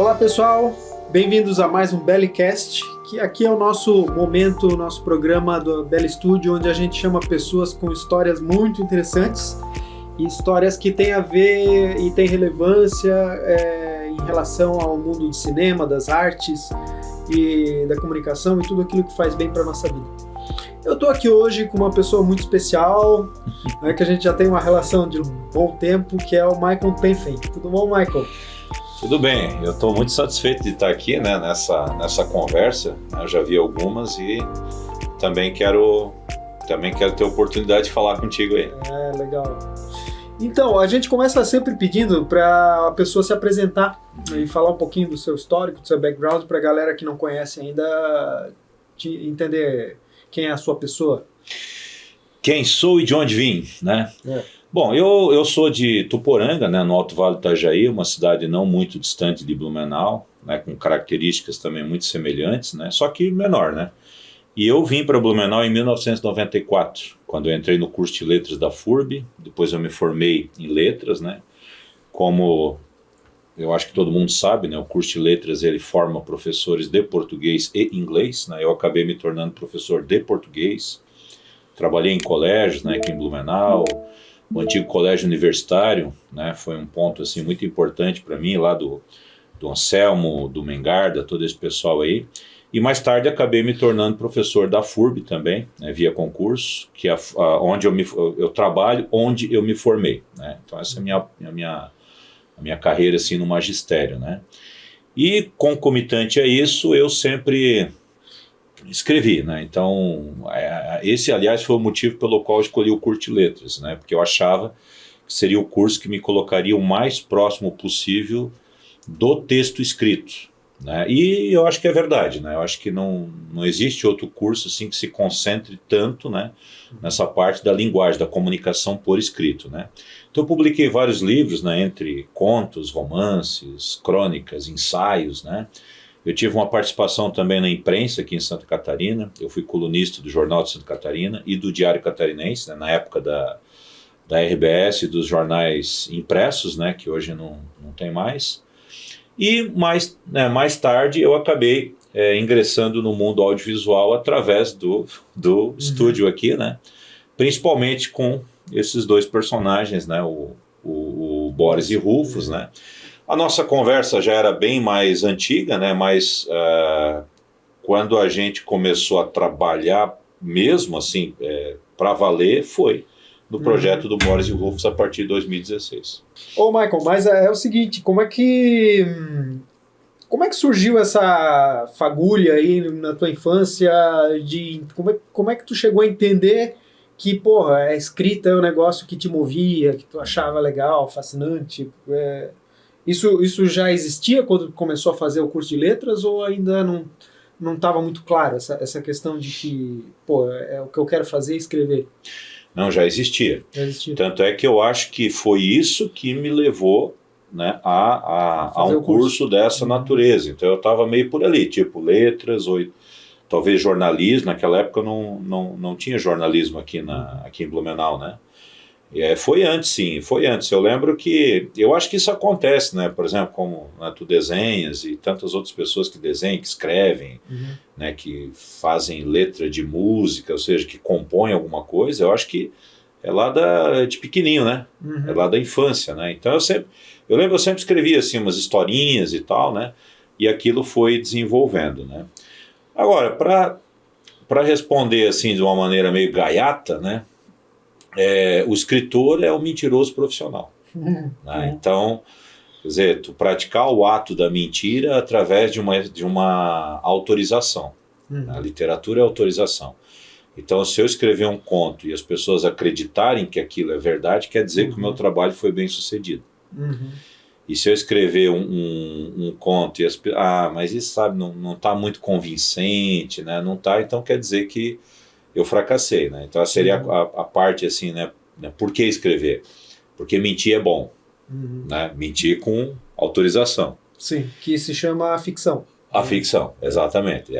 Olá pessoal, bem-vindos a mais um Bellycast, que aqui é o nosso momento, o nosso programa do Belly Studio, onde a gente chama pessoas com histórias muito interessantes e histórias que têm a ver e têm relevância em relação ao mundo do cinema, das artes e da comunicação e tudo aquilo que faz bem para a nossa vida. Eu estou aqui hoje com uma pessoa muito especial, que a gente já tem uma relação de um bom tempo, que é o Michael Penfen. Tudo bom, Michael? Tudo bem, eu estou muito satisfeito de estar aqui, né, nessa conversa. Eu já vi algumas e também quero ter a oportunidade de falar contigo aí. Legal. Então, a gente começa sempre pedindo para a pessoa se apresentar e falar um pouquinho do seu histórico, do seu background, para a galera que não conhece ainda entender quem é a sua pessoa. Quem sou e de onde vim, né? Bom, eu sou de Tuporanga, né, no Alto Vale do Itajaí, uma cidade não muito distante de Blumenau, né, com características também muito semelhantes, né, só que menor, né? E eu vim para Blumenau em 1994, quando eu entrei no curso de letras da FURB, depois eu me formei em letras, né? Como eu acho que todo mundo sabe, né, o curso de letras ele forma professores de português e inglês, né? Eu acabei me tornando professor de português, trabalhei em colégios, né, aqui em Blumenau. O antigo colégio universitário, né, foi um ponto assim, muito importante para mim, lá do Anselmo, do Mengarda, todo esse pessoal aí. E mais tarde acabei me tornando professor da FURB também, né, via concurso, que é onde eu trabalho, onde eu me formei. Né? Então essa é a minha carreira assim, no magistério. Né? E concomitante a isso, eu sempre escrevi, né? Então esse aliás foi o motivo pelo qual eu escolhi o curso de letras, né? Porque eu achava que seria o curso que me colocaria o mais próximo possível do texto escrito, né? E eu acho que é verdade, né? Eu acho que não existe outro curso assim que se concentre tanto, né, nessa parte da linguagem, da comunicação por escrito, né? Então eu publiquei vários livros, né, entre contos, romances, crônicas, ensaios, né? Eu tive uma participação também na imprensa aqui em Santa Catarina. Eu fui colunista do Jornal de Santa Catarina e do Diário Catarinense, né, na época da RBS e dos jornais impressos, né, que hoje não tem mais. E mais tarde eu acabei ingressando no mundo audiovisual através do estúdio aqui, né, principalmente com esses dois personagens, né, o Boris e Rufus, né. A nossa conversa já era bem mais antiga, né? Mas quando a gente começou a trabalhar mesmo assim, para valer, foi no projeto do Boris e Rufus a partir de 2016. Ô Michael, mas é o seguinte, como é que surgiu essa fagulha aí na tua infância? Como é que tu chegou a entender que, porra, a escrita é um negócio que te movia, que tu achava legal, fascinante? Isso já existia quando começou a fazer o curso de letras ou ainda não estava muito claro essa questão de que, é o que eu quero fazer, escrever? Não, já existia. Tanto é que eu acho que foi isso que me levou, né, a um curso dessa natureza. Então eu estava meio por ali, tipo letras ou talvez jornalismo. Naquela época não tinha jornalismo aqui em Blumenau, né? Foi antes, sim, foi antes. Eu lembro que, eu acho que isso acontece, né? Por exemplo, como, né, tu desenhas e tantas outras pessoas que desenham, que escrevem, né, que fazem letra de música, ou seja, que compõem alguma coisa. Eu acho que é lá de pequenininho, né? É lá da infância, né? Então eu lembro, eu sempre escrevia assim umas historinhas e tal, né? E aquilo foi desenvolvendo, né? Agora, para responder assim de uma maneira meio gaiata, né? O escritor é um mentiroso profissional. Né? Então, quer dizer, tu praticar o ato da mentira através de uma autorização. A literatura é autorização. Então, se eu escrever um conto e as pessoas acreditarem que aquilo é verdade, quer dizer que o meu trabalho foi bem sucedido. E se eu escrever um conto e mas isso, sabe, não está muito convincente, né? Não está, então quer dizer que eu fracassei, né? Então seria a parte assim, né? Por que escrever? Porque mentir é bom, né? Mentir com autorização. Sim, que se chama ficção. A ficção, exatamente.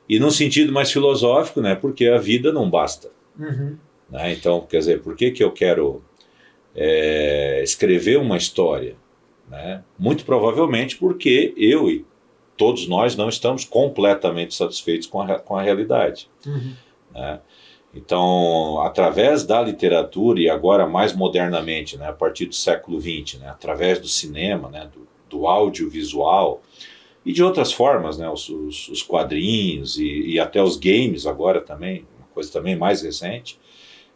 E num sentido mais filosófico, né? Porque a vida não basta. Né? Então, quer dizer, por que eu quero escrever uma história? né? Muito provavelmente porque eu e todos nós não estamos completamente satisfeitos com a realidade. Né? Então, através da literatura, e agora mais modernamente, né, a partir do século XX, né, através do cinema, né, do audiovisual e de outras formas, né, os quadrinhos e até os games agora também, uma coisa também mais recente.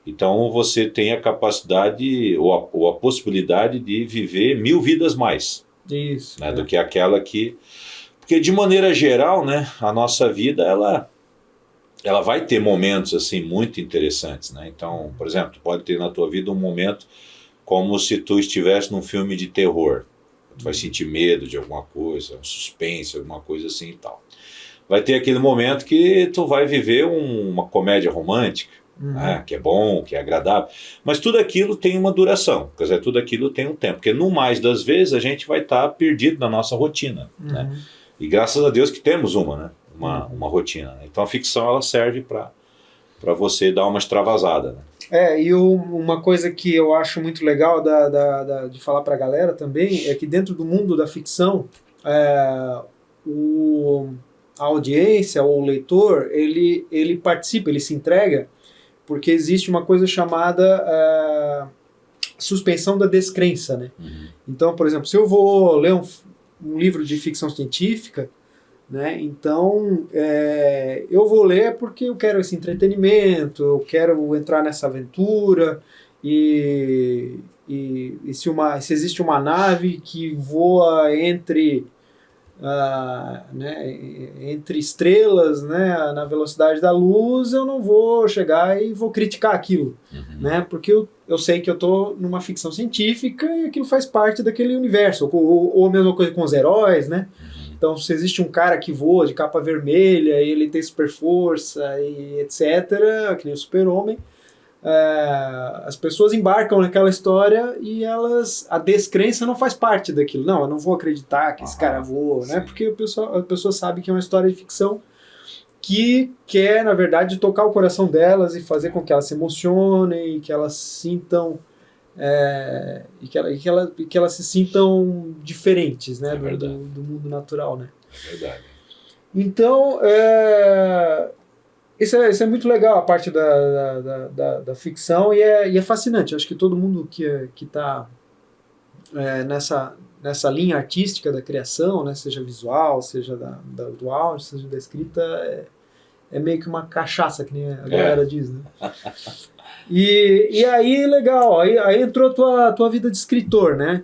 Então você tem a capacidade ou a possibilidade de viver 1000 vidas mais. Isso. Né, do que aquela que... Porque de maneira geral, né, a nossa vida, ela vai ter momentos assim muito interessantes, né? Então, por exemplo, tu pode ter na tua vida um momento como se tu estivesse num filme de terror. Tu vai sentir medo de alguma coisa, um suspense, alguma coisa assim e tal. Vai ter aquele momento que tu vai viver uma comédia romântica, né? Que é bom, que é agradável. Mas tudo aquilo tem uma duração, quer dizer, tudo aquilo tem um tempo. Porque no mais das vezes a gente vai estar perdido na nossa rotina, né? E graças a Deus que temos né? Uma rotina. Né? Então a ficção ela serve para você dar uma extravasada. Né? E uma coisa que eu acho muito legal de falar para a galera também é que dentro do mundo da ficção, a audiência ou o leitor, ele participa, ele se entrega, porque existe uma coisa chamada suspensão da descrença. Né? Então, por exemplo, se eu vou ler um livro de ficção científica, né? Então eu vou ler porque eu quero esse entretenimento, eu quero entrar nessa aventura e se existe uma nave que voa entre estrelas, né, na velocidade da luz, eu não vou chegar e vou criticar aquilo, né, porque eu sei que eu estou numa ficção científica e aquilo faz parte daquele universo, ou a mesma coisa com os heróis, né? Então, se existe um cara que voa de capa vermelha e ele tem super força e etc., que nem o Super-Homem, as pessoas embarcam naquela história e a descrença não faz parte daquilo. Não, eu não vou acreditar que esse cara voa, né? Porque a pessoa sabe que é uma história de ficção que quer, na verdade, tocar o coração delas e fazer com que elas se emocionem, que elas sintam... e que elas se sintam diferentes, né, do mundo natural, né? É verdade. Então, isso é muito legal, a parte da ficção, e é fascinante. Eu acho que todo mundo que está nessa linha artística da criação, né, seja visual, seja do áudio, seja da escrita, é meio que uma cachaça, que nem a galera diz, né? E aí, legal, aí entrou a tua vida de escritor, né?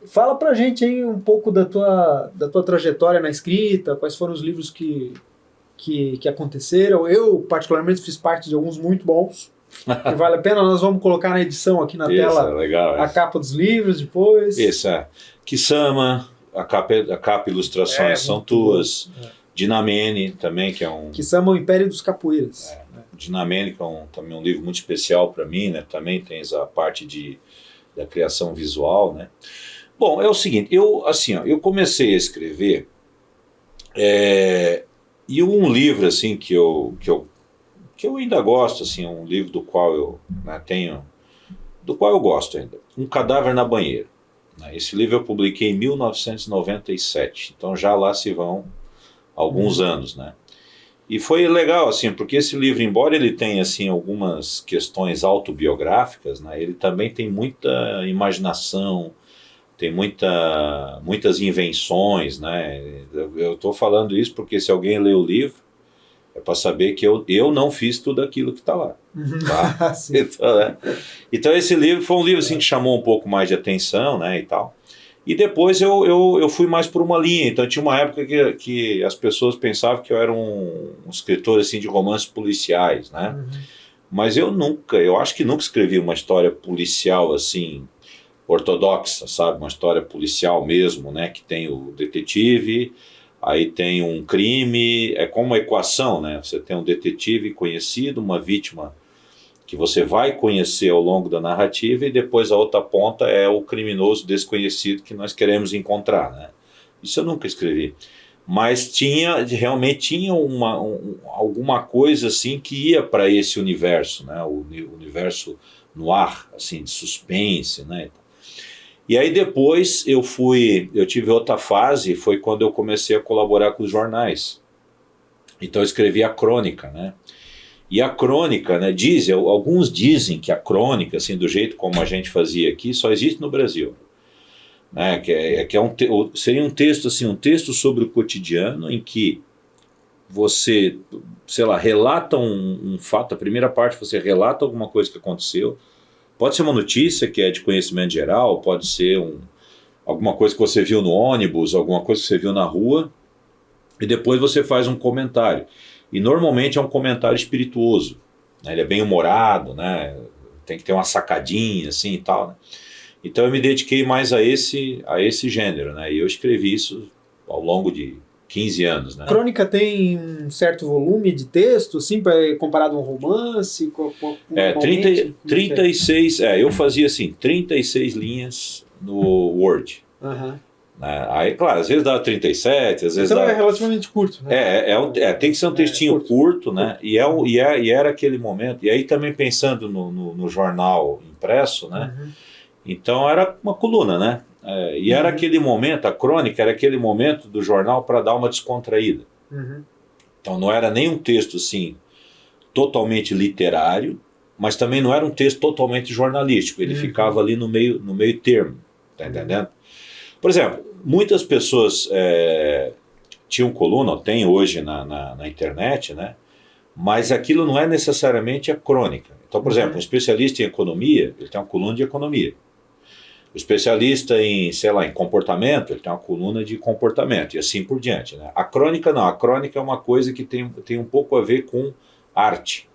Fala pra gente aí um pouco da tua trajetória na escrita, quais foram os livros que aconteceram. Eu, particularmente, fiz parte de alguns muito bons, que vale a pena. Nós vamos colocar na edição aqui na tela legal, a capa dos livros depois. Isso, Kisama, a capa e ilustrações são tuas. Dinamene também, que é um... Kisama, o Império dos Capoeiras. Dinamene, que é também um livro muito especial para mim, né? Também tem a parte da criação visual, né? Bom, é o seguinte, eu comecei a escrever e um livro assim que eu ainda gosto, assim, um livro do qual eu do qual eu gosto ainda, Um Cadáver na Banheira. Né? Esse livro eu publiquei em 1997, então já lá se vão alguns anos, né? E foi legal, assim, porque esse livro, embora ele tenha, assim, algumas questões autobiográficas, né, ele também tem muita imaginação, tem muitas invenções, né? Eu estou falando isso porque se alguém lê o livro, é para saber que eu não fiz tudo aquilo que está lá. Tá? Então esse livro foi um livro assim, que chamou um pouco mais de atenção, né, e tal. E depois eu fui mais por uma linha. Então tinha uma época que as pessoas pensavam que eu era um escritor assim, de romances policiais, né? Mas eu acho que nunca escrevi uma história policial assim, ortodoxa, sabe? Uma história policial mesmo, né? Que tem o detetive, aí tem um crime, é como uma equação, né? Você tem um detetive conhecido, uma vítima que você vai conhecer ao longo da narrativa, e depois a outra ponta é o criminoso desconhecido que nós queremos encontrar, né? Isso eu nunca escrevi. Mas realmente tinha alguma coisa assim que ia para esse universo, né? O universo noir, assim, de suspense, né? E aí depois eu tive outra fase, foi quando eu comecei a colaborar com os jornais. Então eu escrevi a crônica, né? E a crônica, né, alguns dizem que a crônica, assim, do jeito como a gente fazia aqui, só existe no Brasil. Né? Seria um texto, assim, um texto sobre o cotidiano em que você, sei lá, relata um fato. A primeira parte você relata alguma coisa que aconteceu. Pode ser uma notícia que é de conhecimento geral, pode ser alguma coisa que você viu no ônibus, alguma coisa que você viu na rua, e depois você faz um comentário. E normalmente é um comentário espirituoso, né? Ele é bem humorado, né? Tem que ter uma sacadinha assim e tal, né? Então eu me dediquei mais a esse gênero, né? E eu escrevi isso ao longo de 15 anos, né? A crônica tem um certo volume de texto, assim, comparado a um romance? 36, eu fazia assim, 36 linhas no Word. Aham. Aí, claro, às vezes dá 37, às vezes então dá... é relativamente curto, né? Tem que ser um textinho curto, né? E era aquele momento. E aí também pensando no jornal impresso, né? Uhum. Então era uma coluna, né? E era aquele momento, a crônica era aquele momento do jornal para dar uma descontraída. Uhum. Então não era nem um texto assim totalmente literário, mas também não era um texto totalmente jornalístico. Ele ficava ali no meio termo, tá entendendo? Por exemplo, muitas pessoas tinham coluna, tem hoje na internet, né? Mas aquilo não é necessariamente a crônica. Então, por exemplo, um especialista em economia, ele tem uma coluna de economia. O especialista em, sei lá, em comportamento, ele tem uma coluna de comportamento e assim por diante, né? A crônica não, a crônica é uma coisa que tem um pouco a ver com arte,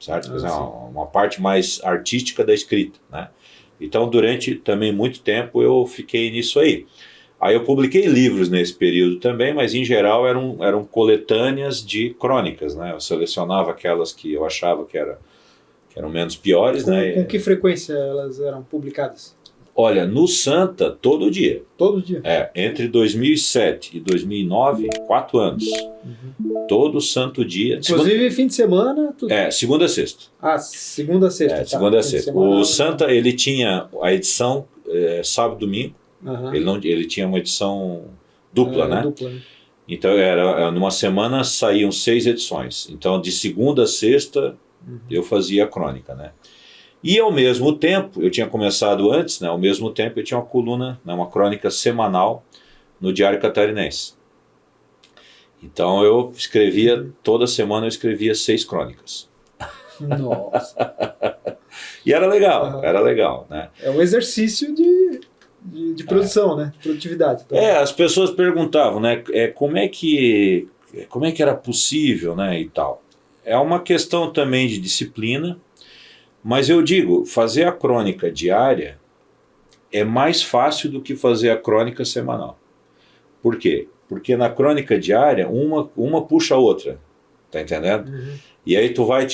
certo? Quer dizer, uma parte mais artística da escrita, né? Então, durante também muito tempo eu fiquei nisso aí. Aí eu publiquei livros nesse período também, mas em geral eram coletâneas de crônicas, né? Eu selecionava aquelas que eu achava que eram menos piores, né? Com que frequência elas eram publicadas? Olha, no Santa, todo dia. Todo dia? Entre 2007 e 2009, 4 anos. Todo santo dia. Inclusive fim de semana? Segunda a sexta. Segunda a sexta. Segunda a sexta. O Santa, ele tinha a edição sábado e domingo. Ele tinha uma edição dupla, né? Dupla, né? Então, numa semana saíam 6 edições. Então, de segunda a sexta, eu fazia a crônica, né? E ao mesmo tempo, eu tinha começado antes, né? Ao mesmo tempo eu tinha uma coluna, né, uma crônica semanal no Diário Catarinense. Então eu escrevia, toda semana eu escrevia 6 crônicas. Nossa! E era legal, né? É um exercício de produção, né? Produtividade. Então. As pessoas perguntavam, né? Como é que era possível, né? E tal. É uma questão também de disciplina. Mas eu digo, fazer a crônica diária é mais fácil do que fazer a crônica semanal. Por quê? Porque na crônica diária, uma puxa a outra. Tá entendendo? E aí tu vai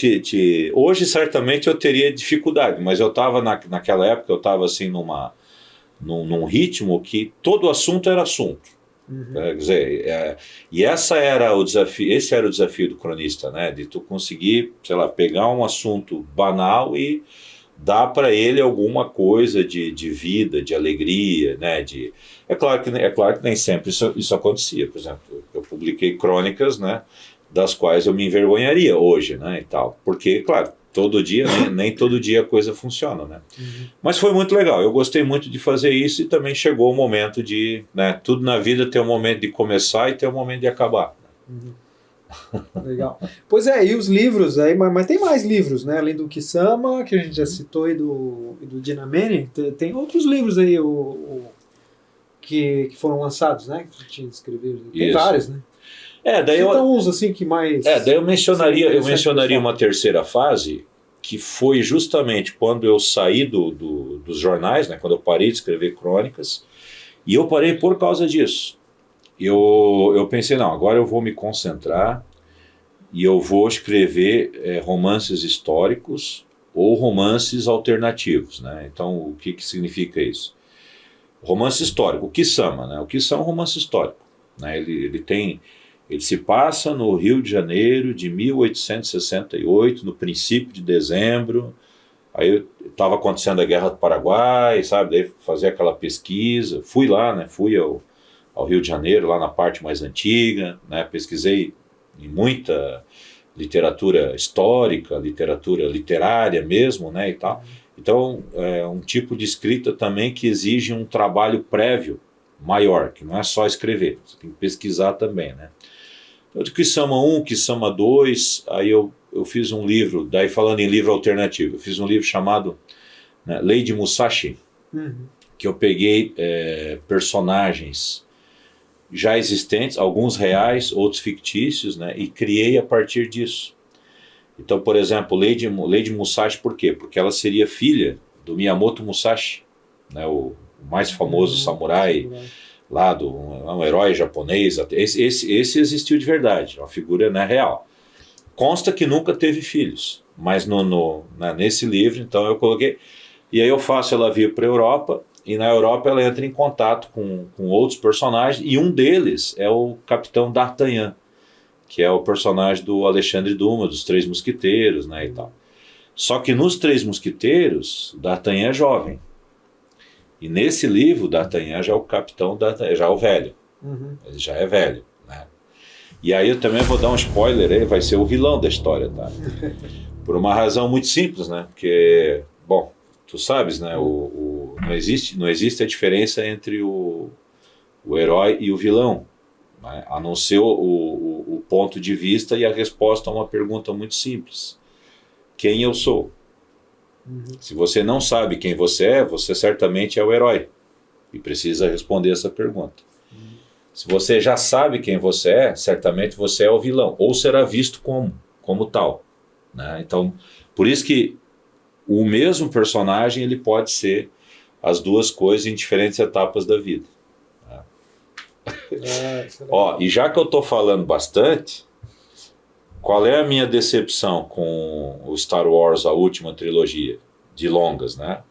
Hoje, certamente, eu teria dificuldade, mas eu estava naquela época, eu estava assim num ritmo que todo assunto era assunto. Quer dizer, e esse era o desafio do cronista, né? De tu conseguir, sei lá, pegar um assunto banal e dar para ele alguma coisa de vida, de alegria, né? É claro que nem sempre isso acontecia. Por exemplo, eu publiquei crônicas, né? Das quais eu me envergonharia hoje, né? E tal, porque, claro, todo dia, nem todo dia a coisa funciona, né? Mas foi muito legal, eu gostei muito de fazer isso e também chegou o momento de, né, tudo na vida tem um momento de começar e tem um momento de acabar. Legal. Pois e os livros aí, mas tem mais livros, né? Além do Kisama, que a gente já citou, e do Dinamene, tem outros livros aí que foram lançados, né? Que tinha escrevido. Tem vários, né? Daí uns assim que mais... daí eu mencionaria uma terceira fase, que foi justamente quando eu saí dos jornais, né, quando eu parei de escrever crônicas, e eu parei por causa disso. Eu pensei, não, agora eu vou me concentrar e eu vou escrever romances históricos ou romances alternativos, né? Então, o que significa isso? Romance histórico, o Kisama, né? O Kisama é um romance histórico, né? Ele se passa no Rio de Janeiro de 1868, no princípio de dezembro, Aí estava acontecendo a Guerra do Paraguai, sabe? Daí fazia aquela pesquisa, fui lá, né? Fui ao Rio de Janeiro, lá na parte mais antiga, né? Pesquisei em muita literatura histórica, literatura literária mesmo, né? E tal. Então, é um tipo de escrita também que exige um trabalho prévio maior, que não é só escrever, você tem que pesquisar também, né? Então, de Kusama 1, Kusama 2, aí eu fiz um livro, daí falando em livro alternativo, eu fiz um livro chamado, né, Lady Musashi, que eu peguei personagens já existentes, alguns reais, outros fictícios, né, e criei a partir disso. Então, por exemplo, Lady Musashi, por quê? Porque ela seria filha do Miyamoto Musashi, né, o mais famoso samurai lá, um herói japonês. Esse existiu de verdade, uma figura, né, real. Consta que nunca teve filhos, mas nesse livro, então eu coloquei. E aí eu faço ela vir para a Europa, e na Europa ela entra em contato com outros personagens, e um deles é o Capitão D'Artagnan, que é o personagem do Alexandre Dumas, dos Três Mosqueteiros, né, e tal. Só que nos Três Mosqueteiros, D'Artagnan é jovem. E nesse livro, D'Artagnan já é o Capitão D'Artagnan, já é o velho. Ele já é velho, né? E aí eu também vou dar um spoiler, ele vai ser o vilão da história, tá? Por uma razão muito simples, né? Porque, bom, tu sabes, né? Não existe a diferença entre o herói e o vilão, né? A não ser o ponto de vista e a resposta a uma pergunta muito simples. Quem eu sou? Se você não sabe quem você certamente é o herói e precisa responder essa pergunta. Se você já sabe quem você é, certamente você é o vilão, ou será visto como tal, né? Então, por isso que o mesmo personagem ele pode ser as duas coisas em diferentes etapas da vida, né? Ó, e já que eu estou falando bastante, qual é a minha decepção com o Star Wars, a última trilogia de longas, né?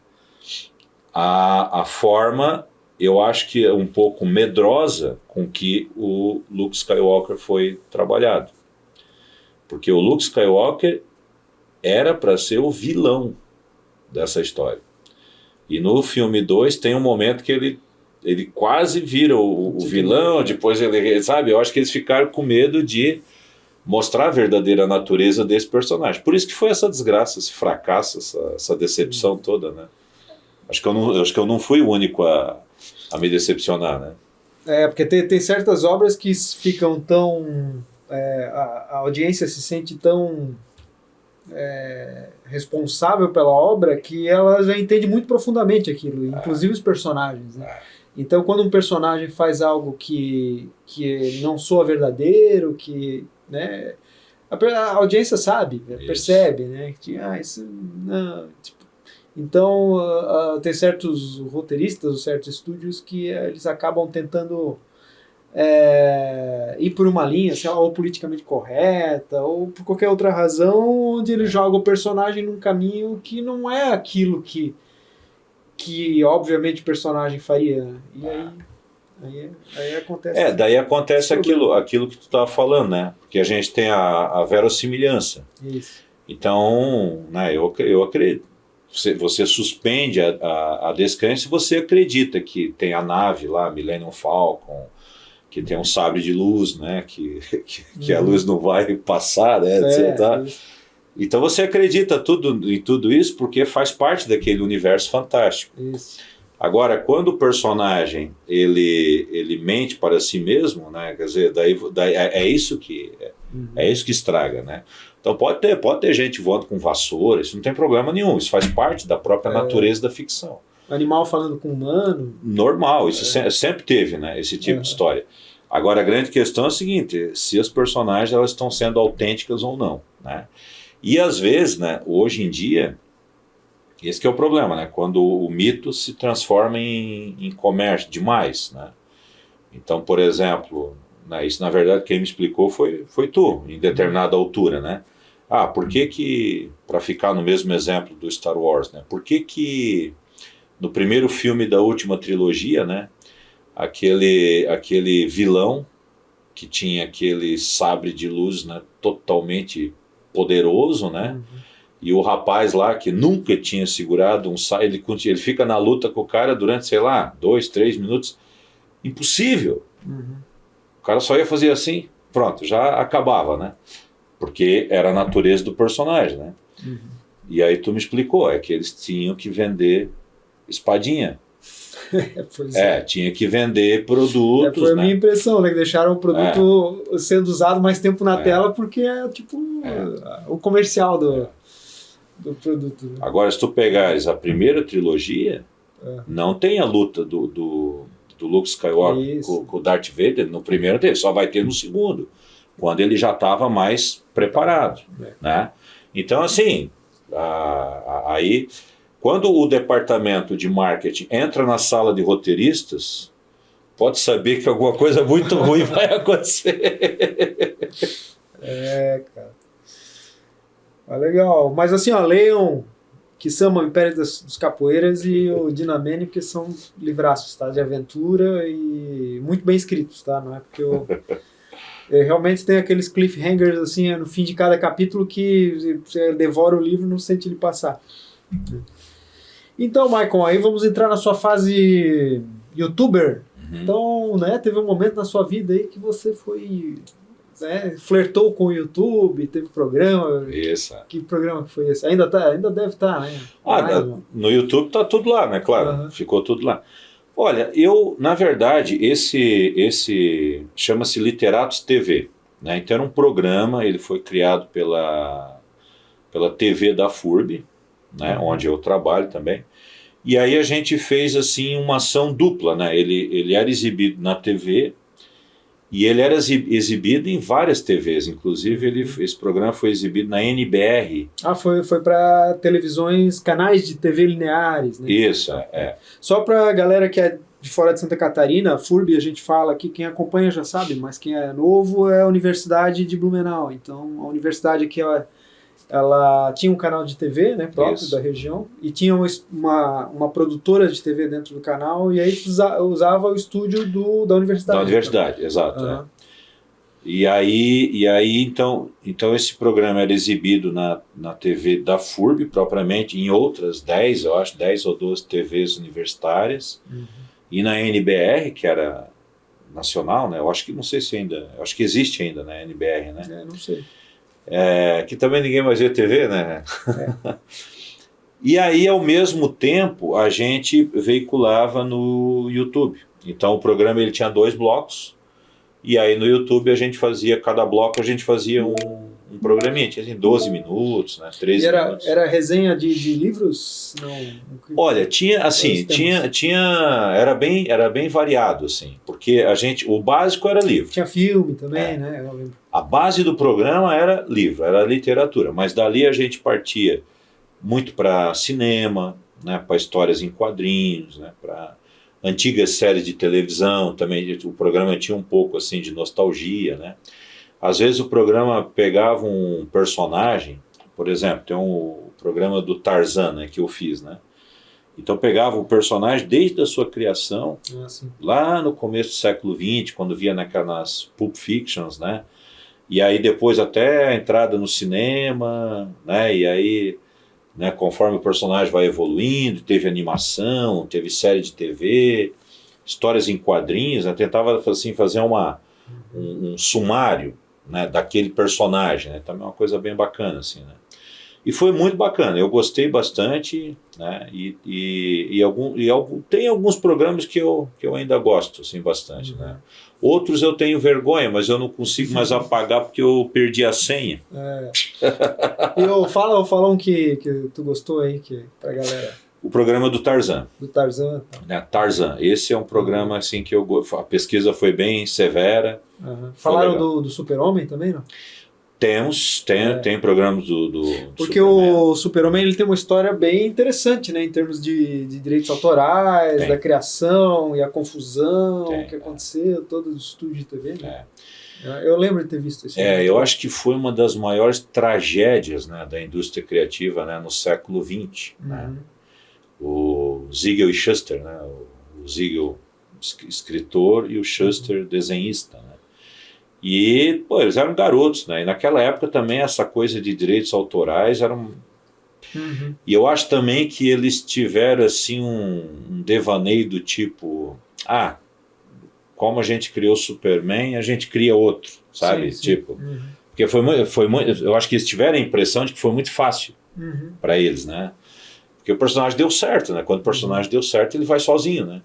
A forma, eu acho que é um pouco medrosa com que o Luke Skywalker foi trabalhado. Porque o Luke Skywalker era para ser o vilão dessa história. E no filme 2 tem um momento que ele quase vira o vilão, depois ele, sabe, eu acho que eles ficaram com medo de mostrar a verdadeira natureza desse personagem. Por isso que foi essa desgraça, esse fracasso, essa decepção toda, né? Acho que eu não fui o único a me decepcionar, né? Porque tem certas obras que ficam tão... a audiência se sente tão responsável pela obra que ela já entende muito profundamente aquilo, inclusive os personagens, né? Então, quando um personagem faz algo que não soa verdadeiro, né, a audiência sabe, percebe, né? Que, isso não... Então, tem certos roteiristas ou certos estúdios que eles acabam tentando ir por uma linha, sei lá, ou politicamente correta, ou por qualquer outra razão, onde ele joga o personagem num caminho que não é aquilo que obviamente o personagem faria. E aí acontece... daí acontece aquilo que tu estava falando, né? Porque a gente tem a verossimilhança. Isso. Então, né, eu acredito. Você suspende a descrença se você acredita que tem a nave lá, Millennium Falcon, que tem um sabre de luz, né, que a luz não vai passar, né, etc. Então você acredita em tudo isso porque faz parte daquele universo fantástico. Isso. Agora, quando o personagem ele mente para si mesmo, né, quer dizer, daí é isso que estraga, né? Então pode ter gente voando com vassoura, isso não tem problema nenhum, isso faz parte da própria natureza da ficção. Animal falando com humano. Normal, isso sempre teve, né, esse tipo de história. Agora a grande questão é a seguinte, se as personagens elas estão sendo autênticas ou não, né? E às vezes, né, hoje em dia, esse que é o problema, né, quando o mito se transforma em comércio demais, né? Então, por exemplo, né, isso na verdade quem me explicou foi tu, em determinada altura, né? Por que, para ficar no mesmo exemplo do Star Wars, né? Por que no primeiro filme da última trilogia, né, aquele vilão que tinha aquele sabre de luz, né, totalmente poderoso, né? E o rapaz lá, que nunca tinha segurado um saco, ele fica na luta com o cara durante, sei lá, 2, 3 minutos. Impossível. O cara só ia fazer assim, pronto, já acabava, né? Porque era a natureza do personagem, né? E aí tu me explicou, é que eles tinham que vender espadinha. Tinha que vender produtos. Foi a minha impressão, né? Que deixaram o produto sendo usado mais tempo na tela, porque é tipo o comercial do produto. Né? Agora, se tu pegares a primeira trilogia, não tem a luta do Luke Skywalker com o Darth Vader no primeiro, só vai ter no segundo, quando ele já estava mais preparado. Né? Então, assim, aí, quando o departamento de marketing entra na sala de roteiristas, pode saber que alguma coisa muito ruim vai acontecer. Cara. Legal. Mas assim, leiam Kisama, o Império dos Capoeiras e o Dinamene, porque são livraços, tá? De aventura e muito bem escritos, tá? Não é porque realmente tem aqueles cliffhangers assim no fim de cada capítulo que você devora o livro e não sente ele passar. Então, Maicon, aí vamos entrar na sua fase youtuber. Então, né, teve um momento na sua vida aí que você foi... flertou com o YouTube, teve programa. Isso. Que programa que foi esse? Ainda deve estar, né? No YouTube tá tudo lá, né? Claro, ficou tudo lá. Olha, na verdade, esse chama-se Literatos TV, né? Então era um programa, ele foi criado pela TV da FURB, né? Onde eu trabalho também. E aí a gente fez assim uma ação dupla, né? Ele era exibido na TV. E ele era exibido em várias TVs, inclusive esse programa foi exibido na NBR. Foi para televisões, canais de TV lineares, né? Isso, Só para a galera que é de fora de Santa Catarina, FURB, a gente fala aqui, quem acompanha já sabe, mas quem é novo é a Universidade de Blumenau. Então, a universidade aqui, ela tinha um canal de TV, né, próprio da região, e tinha uma produtora de TV dentro do canal, e aí usava o estúdio da universidade. Da universidade, exato. E aí então esse programa era exibido na TV da FURB, propriamente, em outras 10 ou 12 TVs universitárias, e na NBR, que era nacional, né, não sei se ainda, acho que existe ainda na NBR, né? Não sei. Que também ninguém mais vê TV, né? E aí, ao mesmo tempo, a gente veiculava no YouTube. Então, o programa ele tinha 2 blocos, e aí no YouTube cada bloco a gente fazia um programinha, tinha 12 minutos, né, 13 minutos. Era resenha de livros? Olha, tinha era bem variado, assim, porque o básico era livro. Tinha filme também, né? Eu lembro. A base do programa era livro, era literatura, mas dali a gente partia muito para cinema, né, para histórias em quadrinhos, né, para antigas séries de televisão, também o programa tinha um pouco assim de nostalgia, né. Às vezes o programa pegava um personagem, por exemplo, tem um programa do Tarzan, né, que eu fiz, né. Então pegava o personagem desde a sua criação, lá no começo do século XX, quando via naquelas Pulp Fictions, né. E aí depois até a entrada no cinema, né, e aí, né, conforme o personagem vai evoluindo, teve animação, teve série de TV, histórias em quadrinhos, né, tentava assim, fazer um sumário, né, daquele personagem, né, também é uma coisa bem bacana, assim, né. E foi muito bacana, eu gostei bastante, né, tem alguns programas que eu ainda gosto, assim, bastante, né. Outros eu tenho vergonha, mas eu não consigo mais apagar porque eu perdi a senha. E fala um que tu gostou aí, pra galera. O programa do Tarzan. Do Tarzan. Tarzan, esse é um programa assim que a pesquisa foi bem severa. Falaram do Super-Homem também, não? Tem programas do porque Superman. O Super-Homem ele tem uma história bem interessante, né, em termos de direitos autorais, da criação e a confusão que aconteceu, todo o estúdio de TV, né? Eu lembro de ter visto isso. Eu acho que foi uma das maiores tragédias, né, da indústria criativa, né, no século XX. Né? O Siegel e Shuster, né, o Siegel escritor e o Shuster desenhista, né? E, eles eram garotos, né? E naquela época também essa coisa de direitos autorais era E eu acho também que eles tiveram assim um devaneio do tipo, como a gente criou o Superman, a gente cria outro, sabe? Sim. Tipo, porque foi muito, eu acho que eles tiveram a impressão de que foi muito fácil para eles, né? Porque o personagem deu certo, né? Quando o personagem deu certo, ele vai sozinho, né?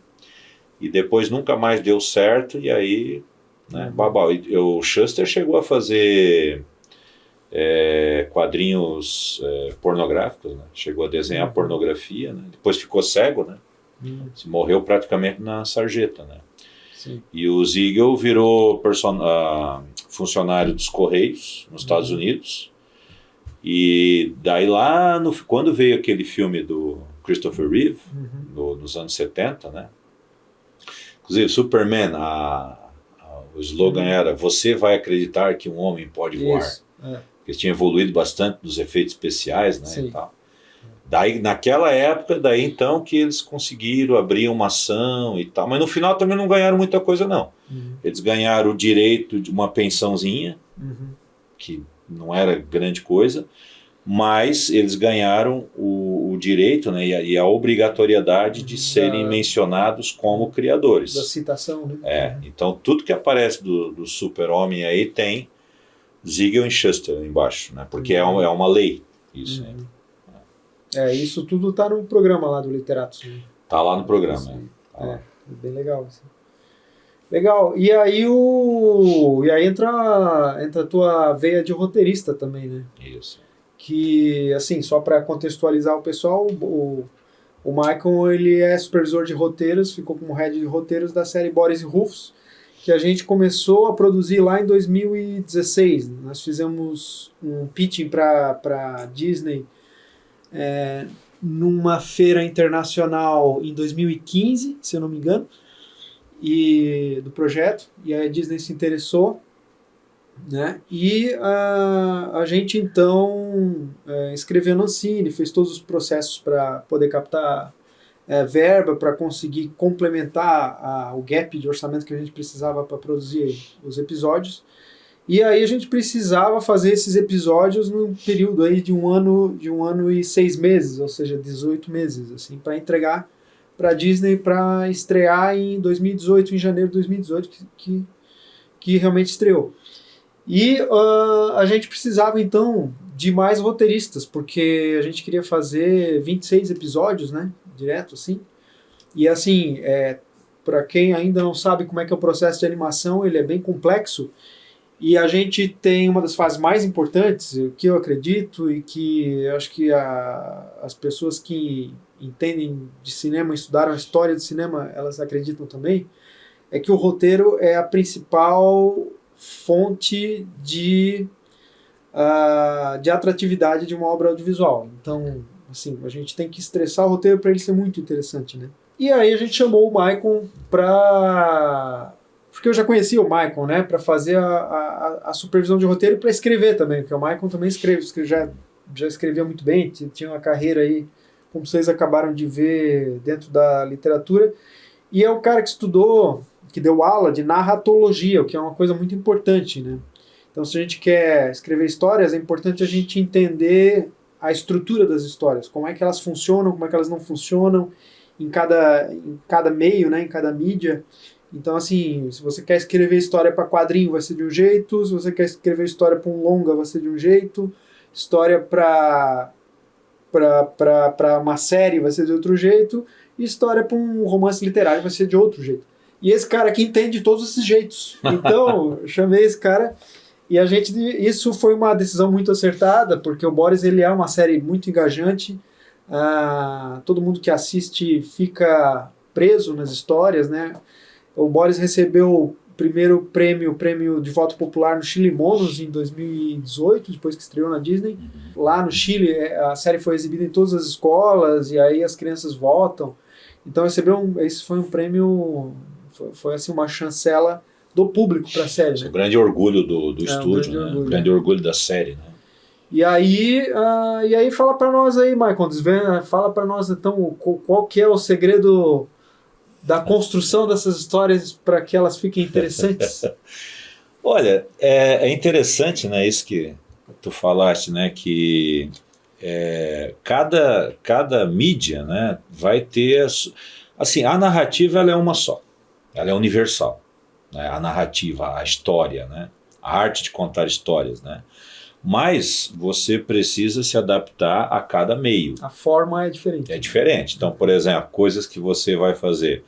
E depois nunca mais deu certo, e aí, né? Babau. O Shuster chegou a fazer quadrinhos pornográficos, né? Chegou a desenhar pornografia, né? Depois ficou cego, né? Morreu praticamente na sarjeta, né? Sim. E o Siegel virou funcionário dos Correios nos Estados Unidos. E daí lá, quando veio aquele filme do Christopher Reeve, nos anos 70, né? Inclusive, Superman, o slogan era: você vai acreditar que um homem pode voar. Porque tinha evoluído bastante nos efeitos especiais, né? E tal. Daí, naquela época, então que eles conseguiram abrir uma ação e tal. Mas no final também não ganharam muita coisa, não. Eles ganharam o direito de uma pensãozinha, que não era grande coisa, mas eles ganharam o direito, né, e a obrigatoriedade de serem mencionados como criadores. Da citação, né? Então tudo que aparece do Super-Homem aí tem Siegel e Shuster embaixo, né, porque é uma lei isso. Isso tudo está no programa lá do Literatos. Né? Tá lá no programa. Bem legal. Assim. Legal. E aí entra a tua veia de roteirista também, né? Isso. Que, assim, só para contextualizar o pessoal, o Michael, ele é supervisor de roteiros, ficou como head de roteiros da série Boris e Rufus, que a gente começou a produzir lá em 2016. Nós fizemos um pitching para Disney numa feira internacional em 2015, se eu não me engano, do projeto, e a Disney se interessou, né? E a gente então escreveu no Ancine, fez todos os processos para poder captar verba, para conseguir complementar o gap de orçamento que a gente precisava para produzir os episódios. E aí a gente precisava fazer esses episódios num período aí de um ano e 6 meses, ou seja, 18 meses, assim, para entregar para a Disney para estrear em 2018, em janeiro de 2018, que realmente estreou. E a gente precisava então de mais roteiristas, porque a gente queria fazer 26 episódios, né, direto assim. E assim, para quem ainda não sabe como é que é o processo de animação, ele é bem complexo. E a gente tem uma das fases mais importantes, que eu acredito, e que eu acho que as pessoas que entendem de cinema, estudaram a história do cinema, elas acreditam também, é que o roteiro é a principal fonte de atratividade de uma obra audiovisual. Então, assim, a gente tem que estressar o roteiro para ele ser muito interessante, né? E aí a gente chamou o Michael porque eu já conhecia o Michael, né, para fazer a supervisão de roteiro e para escrever também, porque o Michael também escreve, já escrevia muito bem, tinha uma carreira aí, como vocês acabaram de ver, dentro da literatura, e é o cara que deu aula de narratologia, o que é uma coisa muito importante, né? Então, se a gente quer escrever histórias, é importante a gente entender a estrutura das histórias, como é que elas funcionam, como é que elas não funcionam em cada meio, né, em cada mídia. Então, assim, se você quer escrever história para quadrinho, vai ser de um jeito. Se você quer escrever história para um longa, vai ser de um jeito. História para uma série vai ser de outro jeito. E história para um romance literário vai ser de outro jeito. E esse cara aqui entende todos esses jeitos. Então, eu chamei esse cara. E isso foi uma decisão muito acertada, porque o Boris, ele é uma série muito engajante. Todo mundo que assiste fica preso nas histórias, né? O Boris recebeu o primeiro prêmio, o prêmio de voto popular no Chile Monos em 2018, depois que estreou na Disney. Lá no Chile, a série foi exibida em todas as escolas e aí as crianças votam. Então esse foi um prêmio, foi assim uma chancela do público para a série. Né? O grande orgulho do estúdio, né? O grande orgulho da série, né? E aí fala para nós aí, Michael, fala para nós então qual que é o segredo da construção dessas histórias para que elas fiquem interessantes. Olha, é interessante, né, isso que tu falaste, né, que cada mídia, né, vai ter... Assim, a narrativa ela é uma só, ela é universal, né, a narrativa, a história, né, a arte de contar histórias, né, mas você precisa se adaptar a cada meio. A forma é diferente. É diferente. Então, por exemplo, coisas que você vai fazer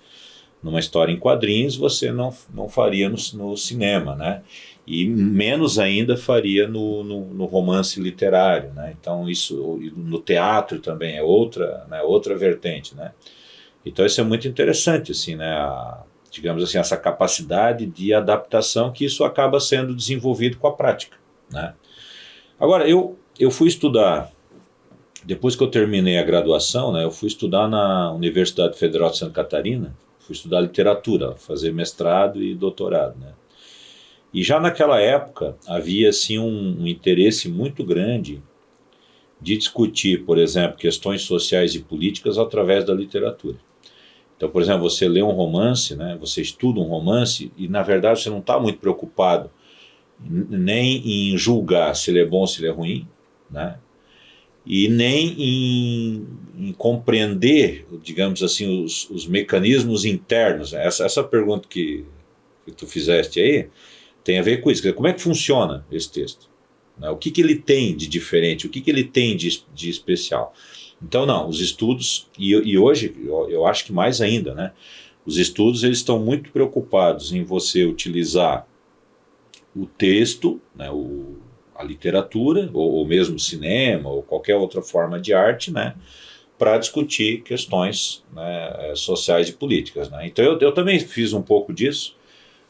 numa história em quadrinhos, você não faria no cinema, né? E menos ainda faria no romance literário, né? Então, isso no teatro também é outra, né? Outra vertente, né? Então, isso é muito interessante, assim, né? Digamos assim, essa capacidade de adaptação, que isso acaba sendo desenvolvido com a prática, né? Agora, eu fui estudar, depois que eu terminei a graduação, né, eu fui estudar na Universidade Federal de Santa Catarina, fui estudar literatura, fazer mestrado e doutorado, né? E já naquela época havia assim, um interesse muito grande de discutir, por exemplo, questões sociais e políticas através da literatura. Então, por exemplo, você lê um romance, né, você estuda um romance e, na verdade, você não está muito preocupado nem em julgar se ele é bom ou se ele é ruim, né? E nem em compreender, digamos assim, os mecanismos internos. Essa pergunta que tu fizeste aí tem a ver com isso. Como é que funciona esse texto? Né? O que ele tem de diferente? O que ele tem de especial? Então, não, os estudos, e hoje eu acho que mais ainda, né? Os estudos eles estão muito preocupados em você utilizar o texto, né, a literatura, ou mesmo cinema, ou qualquer outra forma de arte, né, para discutir questões, né, sociais e políticas. Né. Então eu também fiz um pouco disso,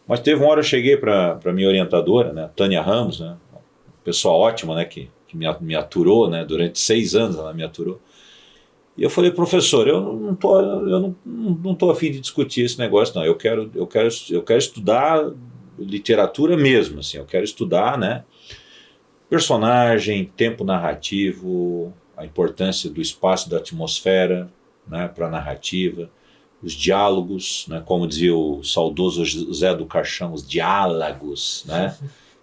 mas teve uma hora eu cheguei para a minha orientadora, né, Tânia Ramos, né, uma pessoa ótima, né, que me aturou, né, durante 6 anos ela me aturou, e eu falei, professor, eu não tô a fim de discutir esse negócio, não, eu quero estudar literatura mesmo, assim, eu quero estudar, né, personagem, tempo narrativo, a importância do espaço da atmosfera, né, para a narrativa, os diálogos, né, como dizia o saudoso Zé do Caixão, os diálogos, né,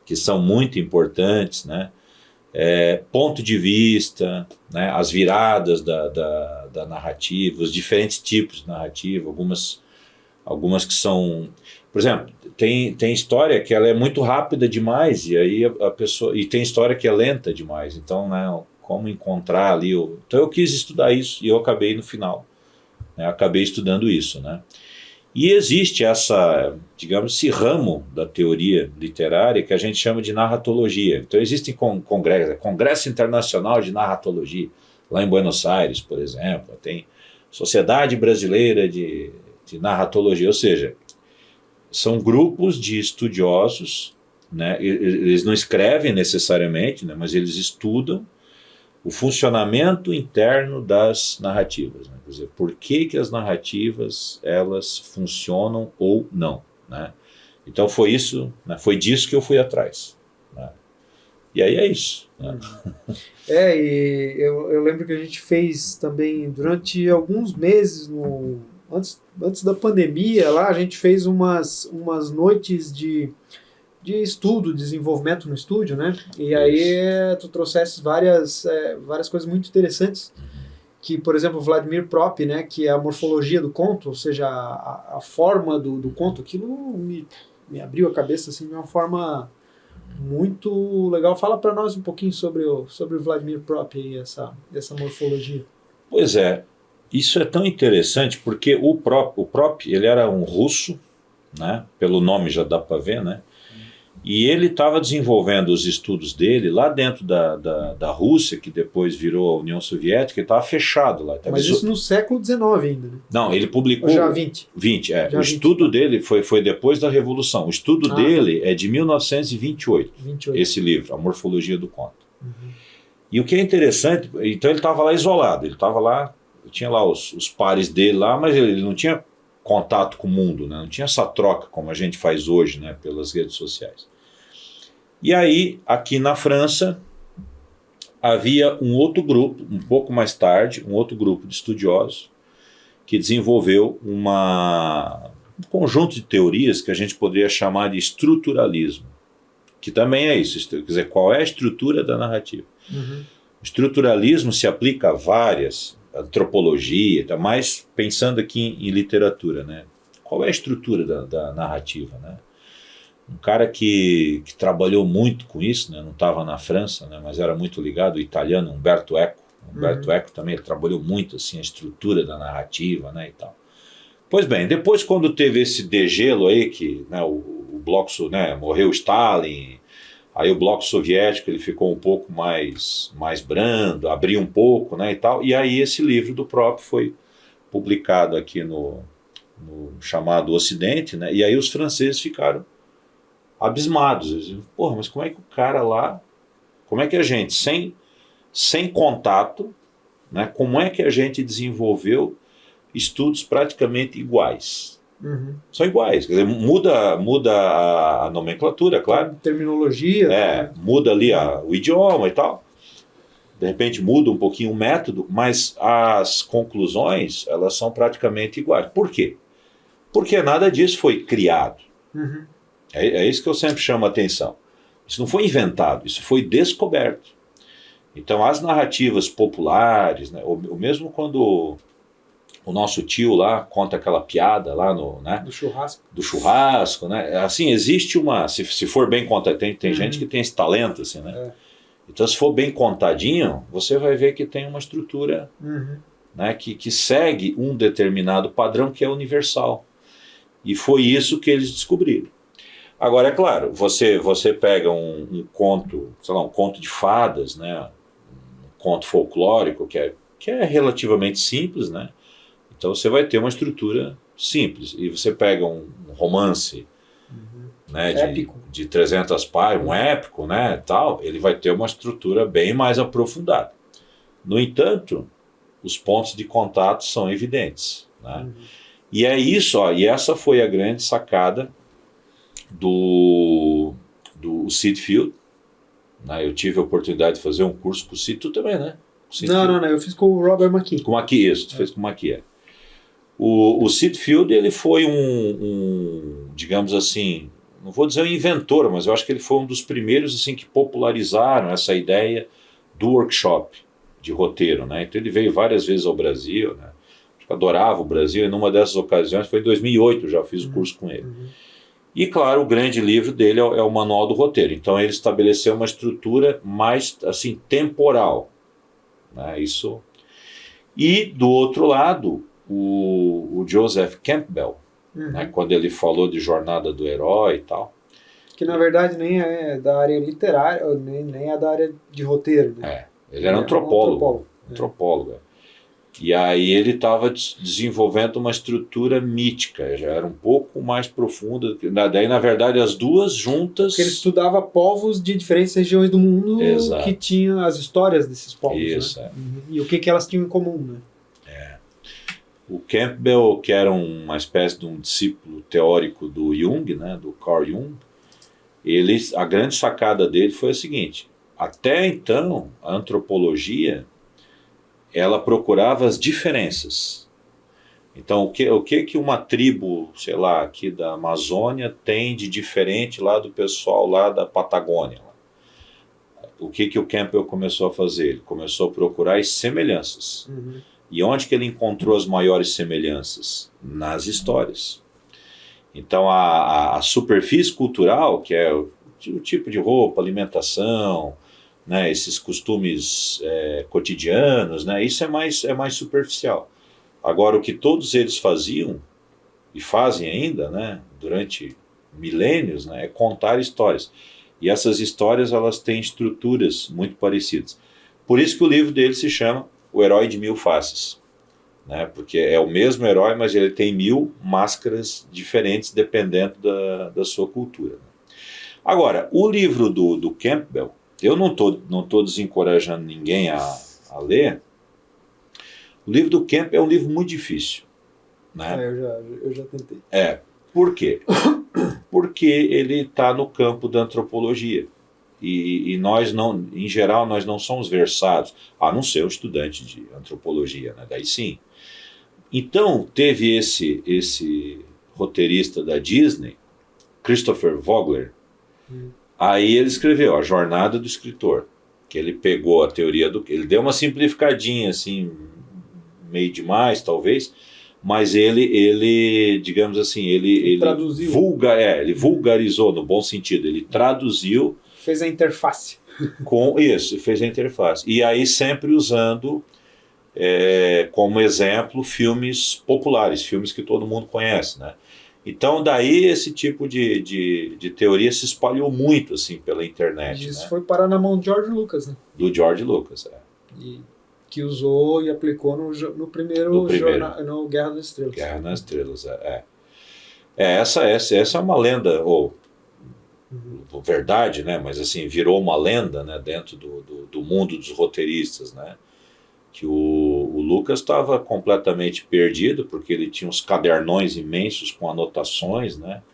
que são muito importantes, né, ponto de vista, né, as viradas da narrativa, os diferentes tipos de narrativa, algumas que são... Por exemplo, tem história que ela é muito rápida demais e aí a pessoa... E tem história que é lenta demais. Então, né, como encontrar ali... Então eu quis estudar isso e eu acabei no final. Né, acabei estudando isso, né? E existe digamos, esse ramo da teoria literária que a gente chama de narratologia. Então existem Congresso Internacional de Narratologia, lá em Buenos Aires, por exemplo. Tem Sociedade Brasileira de Narratologia, ou seja... São grupos de estudiosos, né? Eles não escrevem necessariamente, né? Mas eles estudam o funcionamento interno das narrativas. Né? Quer dizer, por que as narrativas elas funcionam ou não. Né? Então foi isso, né? Foi disso que eu fui atrás. Né? E aí é isso. Né? E eu lembro que a gente fez também durante alguns meses antes da pandemia, lá a gente fez umas noites de estudo, desenvolvimento no estúdio, né? E aí tu trouxeste várias coisas muito interessantes, que, por exemplo, o Vladimir Prop, né? Que é a morfologia do conto, ou seja, a forma do conto, aquilo me abriu a cabeça assim, de uma forma muito legal. Fala para nós um pouquinho sobre o Vladimir Prop e essa morfologia. Pois é. Isso é tão interessante porque o Prop ele era um russo, né? Pelo nome já dá para ver, né? E ele estava desenvolvendo os estudos dele lá dentro da Rússia, que depois virou a União Soviética, ele estava fechado lá. Mas isso no século XIX ainda, né? Não, ele publicou... Já 20. 20, é. O estudo dele foi depois da Revolução. O estudo dele é de 1928, 28. Esse livro, A Morfologia do Conto. Uhum. E o que é interessante, então ele estava lá isolado, ele estava lá, tinha lá os pares dele lá, mas ele não tinha contato com o mundo, né? Não tinha essa troca como a gente faz hoje, né? Pelas redes sociais. E aí, aqui na França, havia um outro grupo, um pouco mais tarde, um outro grupo de estudiosos que desenvolveu um conjunto de teorias que a gente poderia chamar de estruturalismo, que também é isso, quer dizer, qual é a estrutura da narrativa. Uhum. O estruturalismo se aplica a várias, antropologia, tá, mas pensando aqui em literatura, né? Qual é a estrutura da narrativa, né? Um cara que trabalhou muito com isso, né? Não estava na França, né? Mas era muito ligado, o italiano Umberto Eco. Umberto Eco também trabalhou muito assim, a estrutura da narrativa, né, e tal. Pois bem, depois quando teve esse degelo aí, que, né, o bloco, né, morreu Stalin, aí o bloco soviético ele ficou um pouco mais brando, abriu um pouco, né, e tal, e aí esse livro do próprio foi publicado aqui no chamado Ocidente, né, e aí os franceses ficaram abismados. Eles diziam, porra, mas como é que o cara lá, como é que a gente, sem contato, né, como é que a gente desenvolveu estudos praticamente iguais? São iguais, quer dizer, muda a nomenclatura, claro. Terminologia. Né? Muda ali o idioma e tal. De repente muda um pouquinho o método, mas as conclusões, elas são praticamente iguais. Por quê? Porque nada disso foi criado. É isso que eu sempre chamo a atenção. Isso não foi inventado, isso foi descoberto. Então as narrativas populares, né, o mesmo quando o nosso tio lá conta aquela piada lá né, do churrasco, né, assim, existe uma, se for bem contado, tem gente que tem esse talento assim, né, então se for bem contadinho, você vai ver que tem uma estrutura, né, que segue um determinado padrão que é universal, e foi isso que eles descobriram. Agora, é claro, você pega um conto, sei lá, um conto de fadas, né, conto folclórico que é relativamente simples, né? Então você vai ter uma estrutura simples. E você pega um romance, né, de 300 páginas, um épico, né, tal, ele vai ter uma estrutura bem mais aprofundada. No entanto, os pontos de contato são evidentes, né? E é isso, ó, e essa foi a grande sacada do Sid Field. Eu tive a oportunidade de fazer um curso com o Sid, tu também, né? Não, eu fiz com o Robert McKee. Com o McKee, isso, tu fez com o McKee. O Sid Field, ele foi digamos assim, não vou dizer um inventor, mas eu acho que ele foi um dos primeiros assim, que popularizaram essa ideia do workshop de roteiro, né? Então ele veio várias vezes ao Brasil, né? Acho que adorava o Brasil, e numa dessas ocasiões, foi em 2008, eu já fiz o curso com ele. E, claro, o grande livro dele é o Manual do Roteiro. Então, ele estabeleceu uma estrutura mais, assim, temporal. Né? Isso. E, do outro lado, o Joseph Campbell, né? Quando ele falou de Jornada do Herói e tal. Que, na verdade, nem é da área literária, nem é da área de roteiro. Né? Ele era antropólogo. E aí ele estava desenvolvendo uma estrutura mítica, já era um pouco mais profunda. Daí, na verdade, as duas juntas... Porque ele estudava povos de diferentes regiões do mundo. Exato. Que tinham as histórias desses povos. Isso, né? E o que elas tinham em comum. Né? O Campbell, que era uma espécie de um discípulo teórico do Jung, né, do Carl Jung, a grande sacada dele foi a seguinte: até então, a antropologia... ela procurava as diferenças. Então, o que uma tribo, sei lá, aqui da Amazônia tem de diferente lá do pessoal lá da Patagônia? O que o Campbell começou a fazer? Ele começou a procurar as semelhanças. E onde que ele encontrou as maiores semelhanças? Nas histórias. Então, a superfície cultural, que é o tipo de roupa, alimentação... né, esses costumes cotidianos, né, isso é mais superficial. Agora, o que todos eles faziam, e fazem ainda, né, durante milênios, né, é contar histórias. E essas histórias, elas têm estruturas muito parecidas. Por isso que o livro dele se chama O Herói de Mil Faces. Né, porque é o mesmo herói, mas ele tem 1000 máscaras diferentes dependendo da sua cultura. Agora, o livro do Campbell, eu não tô desencorajando ninguém a ler. O livro do Campbell é um livro muito difícil. Né? Eu já tentei. Por quê? Porque ele está no campo da antropologia. E nós não, em geral, nós não somos versados, a não ser um estudante de antropologia, né? Daí sim. Então, teve esse roteirista da Disney, Christopher Vogler. Aí ele escreveu A Jornada do Escritor. que ele pegou a teoria ele deu uma simplificadinha assim, meio demais talvez, mas ele digamos assim, ele traduziu. Ele vulgarizou no bom sentido, ele traduziu, fez a interface com isso, fez a interface, e aí sempre usando como exemplo filmes populares, filmes que todo mundo conhece, né? Então daí esse tipo de teoria se espalhou muito assim pela internet. Isso, né? foi parar na mão de George Lucas, né? Do George Lucas, E que usou e aplicou no primeiro no Guerra nas Estrelas. Guerra nas Estrelas, essa é uma lenda, ou verdade, né? Mas assim, virou uma lenda, né? Dentro do mundo dos roteiristas, né? Que o Lucas estava completamente perdido, porque ele tinha uns cadernões imensos com anotações, né?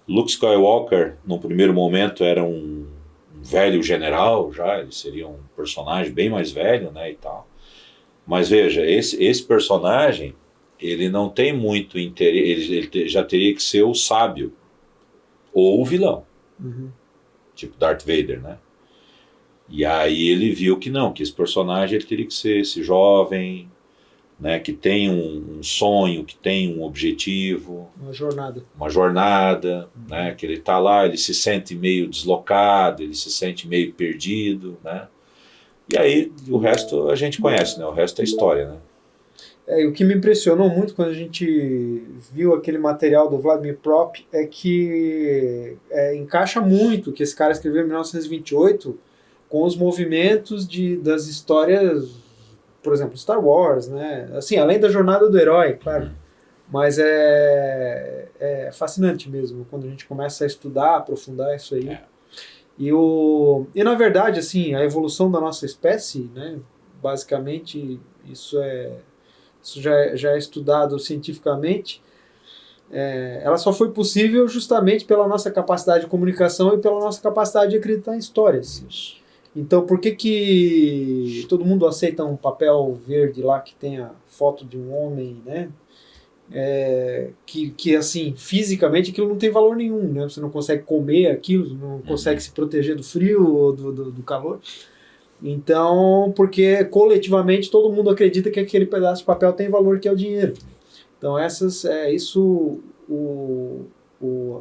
Luke Skywalker, no primeiro momento, era um velho general, já ele seria um personagem bem mais velho, né, e tal. Mas veja, esse personagem, ele não tem muito interesse, ele já teria que ser o sábio, ou o vilão, tipo Darth Vader, né? E aí ele viu que não, que esse personagem ele teria que ser esse jovem, né, que tem um sonho, que tem um objetivo. Uma jornada, né, que ele está lá, ele se sente meio deslocado, ele se sente meio perdido, né? E aí o resto a gente conhece, né? O resto é história, né? E o que me impressionou muito quando a gente viu aquele material do Vladimir Prop é que encaixa muito o que esse cara escreveu em 1928 com os movimentos das histórias, por exemplo, Star Wars, né? Assim, além da jornada do herói, claro. Mas é fascinante mesmo quando a gente começa a estudar, aprofundar isso aí. E na verdade, assim, a evolução da nossa espécie, né? Basicamente, isso já é estudado cientificamente. Ela só foi possível justamente pela nossa capacidade de comunicação e pela nossa capacidade de acreditar em histórias. Isso. Então, por que todo mundo aceita um papel verde lá que tem a foto de um homem, né? Que assim, fisicamente aquilo não tem valor nenhum, né? Você não consegue comer aquilo, não consegue se proteger do frio ou do calor. Então, porque coletivamente todo mundo acredita que aquele pedaço de papel tem valor, que é o dinheiro. Então, isso o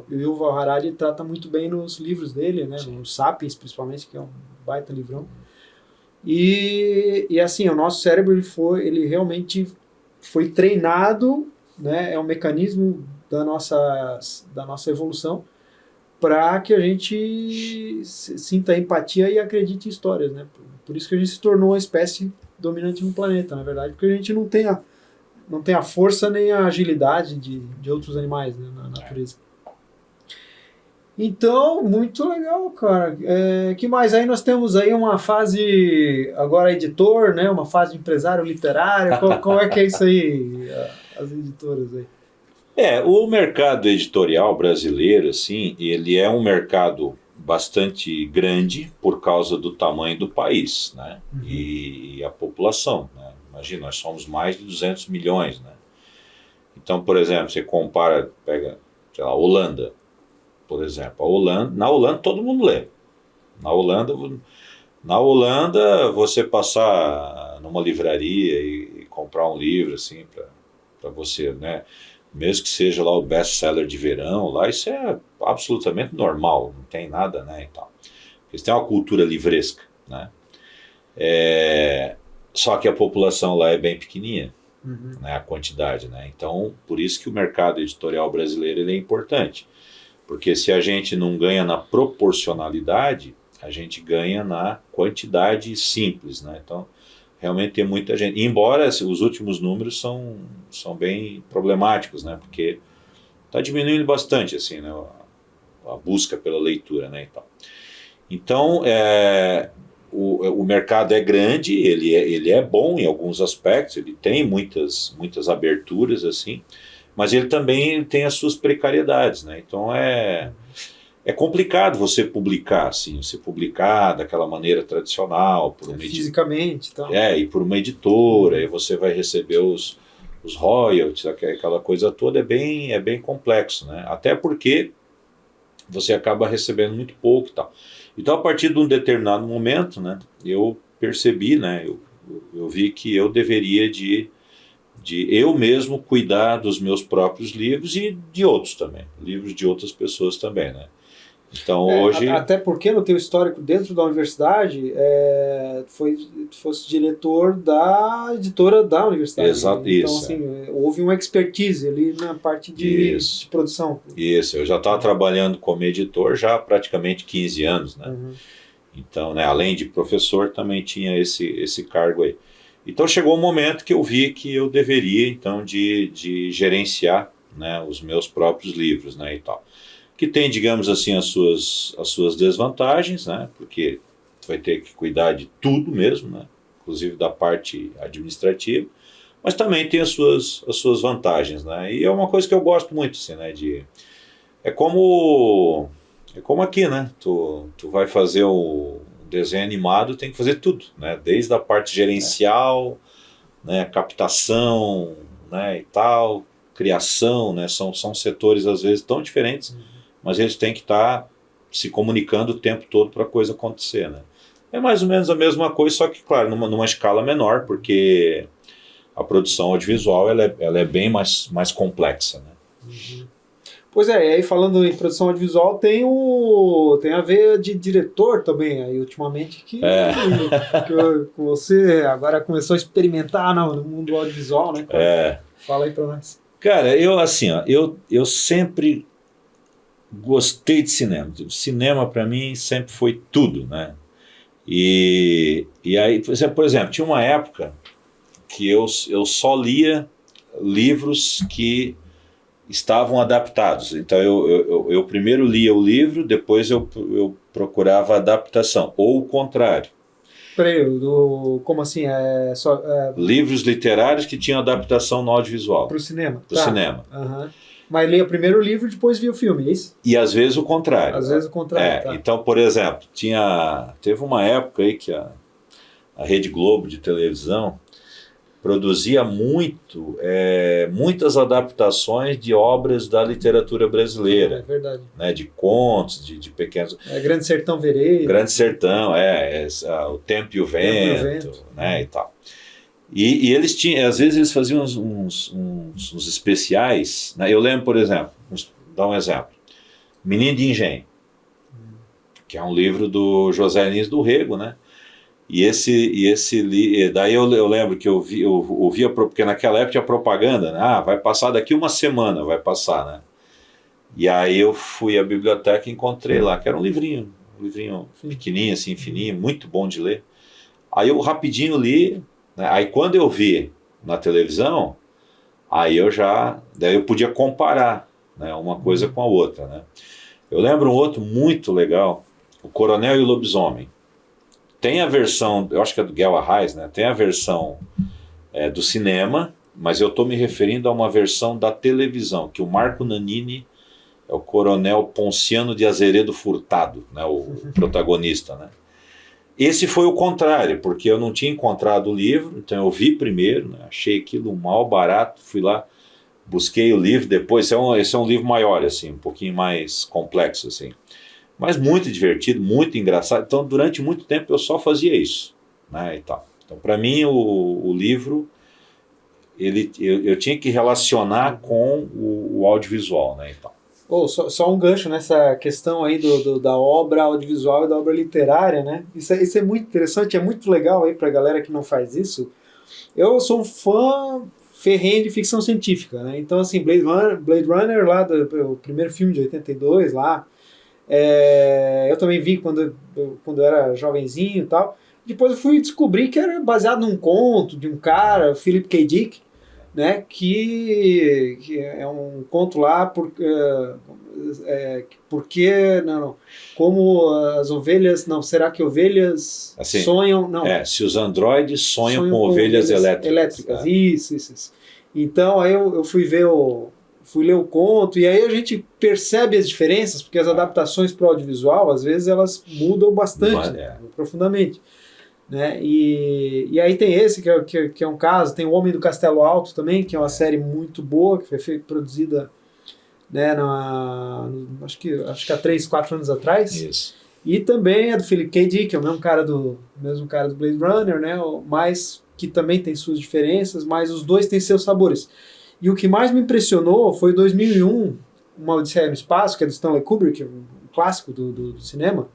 Yuval Harari trata muito bem nos livros dele, né? No Sapiens, principalmente, que é um baita livrão. E assim, o nosso cérebro ele realmente foi treinado, né? É um mecanismo da nossa evolução para que a gente sinta empatia e acredite em histórias, né? Por isso que a gente se tornou uma espécie dominante no planeta, na verdade, porque a gente não tem a força nem a agilidade de outros animais, né, na natureza. Então, muito legal, cara. Que mais? Aí nós temos aí uma fase, agora editor, né? Uma fase de empresário literário. Como é que é isso aí, as editoras aí? O mercado editorial brasileiro, assim, ele é um mercado bastante grande por causa do tamanho do país, né? E a população, né? Imagina, nós somos mais de 200 milhões, né? Então, por exemplo, você pega, sei lá, Holanda, por exemplo. Na Holanda todo mundo lê. Na Holanda você passar numa livraria e comprar um livro assim para você, né? Mesmo que seja lá o best-seller de verão, lá isso é absolutamente normal, não tem nada, né, e tal. Eles têm uma cultura livresca, né? Só que a população lá é bem pequenininha, né, a quantidade, né? Então, por isso que o mercado editorial brasileiro ele é importante. Porque se a gente não ganha na proporcionalidade, a gente ganha na quantidade simples, né? Então, realmente tem muita gente. Embora os últimos números são bem problemáticos, né? Porque está diminuindo bastante, assim, né? A busca pela leitura, né? Então, o mercado é grande, ele é bom em alguns aspectos, ele tem muitas aberturas, assim, mas ele também tem as suas precariedades, né? Então é complicado você publicar, assim, você publicar daquela maneira tradicional, por uma fisicamente, então. E por uma editora, e você vai receber os royalties, aquela coisa toda, é bem complexo, né? Até porque você acaba recebendo muito pouco e tal. Então, a partir de um determinado momento, né, eu percebi, né, eu vi que eu deveria de eu mesmo cuidar dos meus próprios livros e de outros também, livros de outras pessoas também, né. Então hoje... Até porque no teu histórico dentro da universidade, fosse diretor da editora da universidade. Exato, né? Então, isso, assim, houve uma expertise ali na parte de produção. Isso, eu já estava trabalhando como editor já há praticamente 15 anos, né? Uhum. Então, né, além de professor, também tinha esse cargo aí. Então chegou um momento que eu vi que eu deveria, então, de gerenciar, né, os meus próprios livros, né, e tal. Que tem, digamos assim, as suas desvantagens, né? Porque tu vai ter que cuidar de tudo mesmo, né? Inclusive da parte administrativa, mas também tem as suas vantagens, né? E é uma coisa que eu gosto muito, assim, né? É como aqui, né? Tu vai fazer o desenho animado, tem que fazer tudo, né? Desde a parte gerencial, né? Captação, né? E tal, criação, né? São setores às vezes tão diferentes, mas eles têm que estar se comunicando o tempo todo para a coisa acontecer, né? É mais ou menos a mesma coisa, só que, claro, numa escala menor, porque a produção audiovisual ela é bem mais complexa, né? Uhum. Pois é, e aí falando em produção audiovisual, tem a veia de diretor também, aí ultimamente, que você agora começou a experimentar no mundo audiovisual, né? Fala aí para nós. Cara, eu sempre gostei de cinema. Cinema para mim sempre foi tudo, né? E aí, por exemplo, tinha uma época que eu só lia livros que estavam adaptados. Então eu primeiro lia o livro, depois eu procurava a adaptação, ou o contrário. Peraí, como assim? Livros literários que tinham adaptação no audiovisual. Para o cinema? Para o cinema. Uhum. Mas lia primeiro o livro e depois via o filme, é isso? E às vezes o contrário. Às vezes o contrário, tá. Então, por exemplo, teve uma época aí que a Rede Globo de televisão produzia muitas adaptações de obras da literatura brasileira. É verdade. Né, de contos, de pequenos... Grande Sertão Veredas. Grande Sertão, O Tempo e o Vento, né, e tal. E eles tinham, às vezes eles faziam uns especiais, né? Eu lembro, por exemplo, vou dar um exemplo, Menino de Engenho, que é um livro do José Lins do Rego, né? Daí eu lembro que eu via, porque naquela época tinha propaganda, né? Vai passar daqui uma semana, vai passar, né? E aí eu fui à biblioteca e encontrei lá, que era um livrinho pequenininho, assim, fininho, muito bom de ler. Aí eu rapidinho li, né? Aí quando eu vi na televisão, daí eu podia comparar, né, uma coisa com a outra, né? Eu lembro um outro muito legal, O Coronel e o Lobisomem. Tem a versão, eu acho que é do Guel Arraes, né? Tem a versão do cinema, mas eu estou me referindo a uma versão da televisão, que o Marco Nanini é o Coronel Ponciano de Azeredo Furtado, né, o protagonista, né? Esse foi o contrário, porque eu não tinha encontrado o livro, então eu vi primeiro, né, achei aquilo um mal barato, fui lá, busquei o livro, depois, esse é um livro maior, assim, um pouquinho mais complexo, assim, mas muito divertido, muito engraçado. Então durante muito tempo eu só fazia isso, né, e tal. Então para mim o livro, eu tinha que relacionar com o audiovisual, né, e tal. Só um gancho nessa questão aí da obra audiovisual e da obra literária, né? Isso é muito interessante, é muito legal aí pra galera que não faz isso. Eu sou um fã ferrenho de ficção científica, né? Então, assim, Blade Runner lá, o primeiro filme de 82 lá, eu também vi quando eu era jovenzinho e tal. Depois eu fui descobrir que era baseado num conto de um cara, Philip K. Dick, né, que é um conto lá como as ovelhas, será que ovelhas assim, sonham, se os androides sonham com ovelhas elétricas. Isso. Então aí eu fui ler o conto, e aí a gente percebe as diferenças, porque as adaptações para o audiovisual às vezes elas mudam bastante, profundamente. Né? E aí tem esse que é um caso, tem O Homem do Castelo Alto também, que é uma série muito boa, que foi produzida, né, acho que há 3, 4 anos atrás. Isso. E também é do Philip K. Dick, que é o mesmo cara do Blade Runner, né? Mas que também tem suas diferenças, mas os dois têm seus sabores. E o que mais me impressionou foi 2001, Uma Odisseia no Espaço, que é do Stanley Kubrick, um clássico do cinema,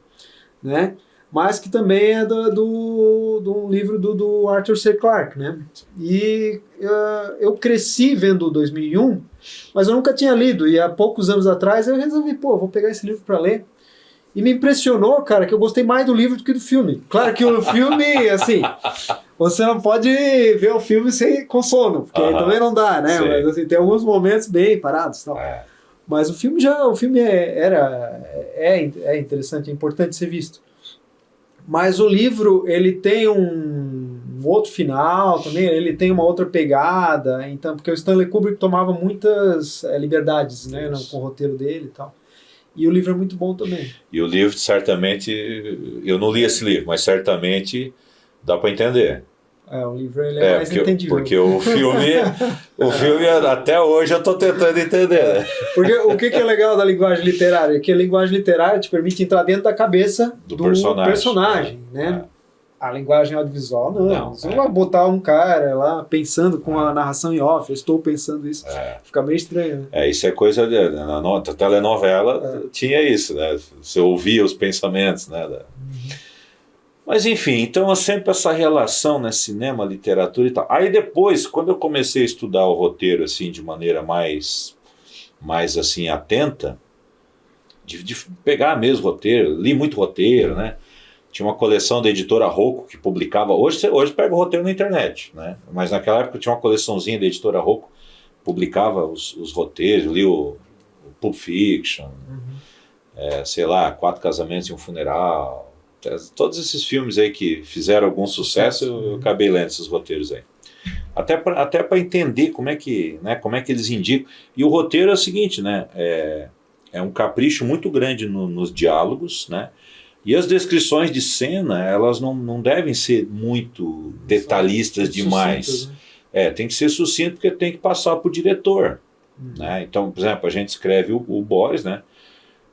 né? Mas que também é do livro do Arthur C. Clarke, né? E eu cresci vendo 2001, mas eu nunca tinha lido, e há poucos anos atrás eu resolvi, vou pegar esse livro para ler. E me impressionou, cara, que eu gostei mais do livro do que do filme. Claro que o filme, assim, você não pode ver o filme com sono, porque aí também não dá, né? Sim. Mas assim, tem alguns momentos bem parados e tal. Mas o filme é interessante, é importante ser visto. Mas o livro, ele tem um outro final também, ele tem uma outra pegada, então, porque o Stanley Kubrick tomava muitas liberdades, né, com o roteiro dele e tal. E o livro é muito bom também. E o livro, certamente, eu não li esse livro, mas certamente dá para entender. O livro ele é mais entendível. Porque o filme até hoje eu estou tentando entender. Né? Porque o que é legal da linguagem literária? É que a linguagem literária te permite entrar dentro da cabeça do personagem, né? A linguagem audiovisual, não. Você não vai botar um cara lá pensando com a narração em off, eu estou pensando isso. Fica meio estranho. Né? Isso é coisa na telenovela, tinha isso, né? Você ouvia os pensamentos, né? Mas enfim, então sempre essa relação, né? Cinema, literatura e tal. Aí depois, quando eu comecei a estudar o roteiro assim, de maneira mais assim, atenta, de pegar mesmo roteiro, li muito roteiro, né? Tinha uma coleção da editora Rocco que publicava, hoje pega o roteiro na internet, né? Mas naquela época tinha uma coleçãozinha da editora Rocco, publicava os roteiros, eu li o Pulp Fiction, sei lá, 4 Casamentos e um Funeral, todos esses filmes aí que fizeram algum sucesso, eu acabei lendo esses roteiros aí. Até para entender como é que eles indicam. E o roteiro é o seguinte, né? É um capricho muito grande nos diálogos, né? E as descrições de cena, elas não devem ser muito detalhistas demais. Sucintas, né? Tem que ser sucinto porque tem que passar para o diretor. Né? Então, por exemplo, a gente escreve o Boris, né?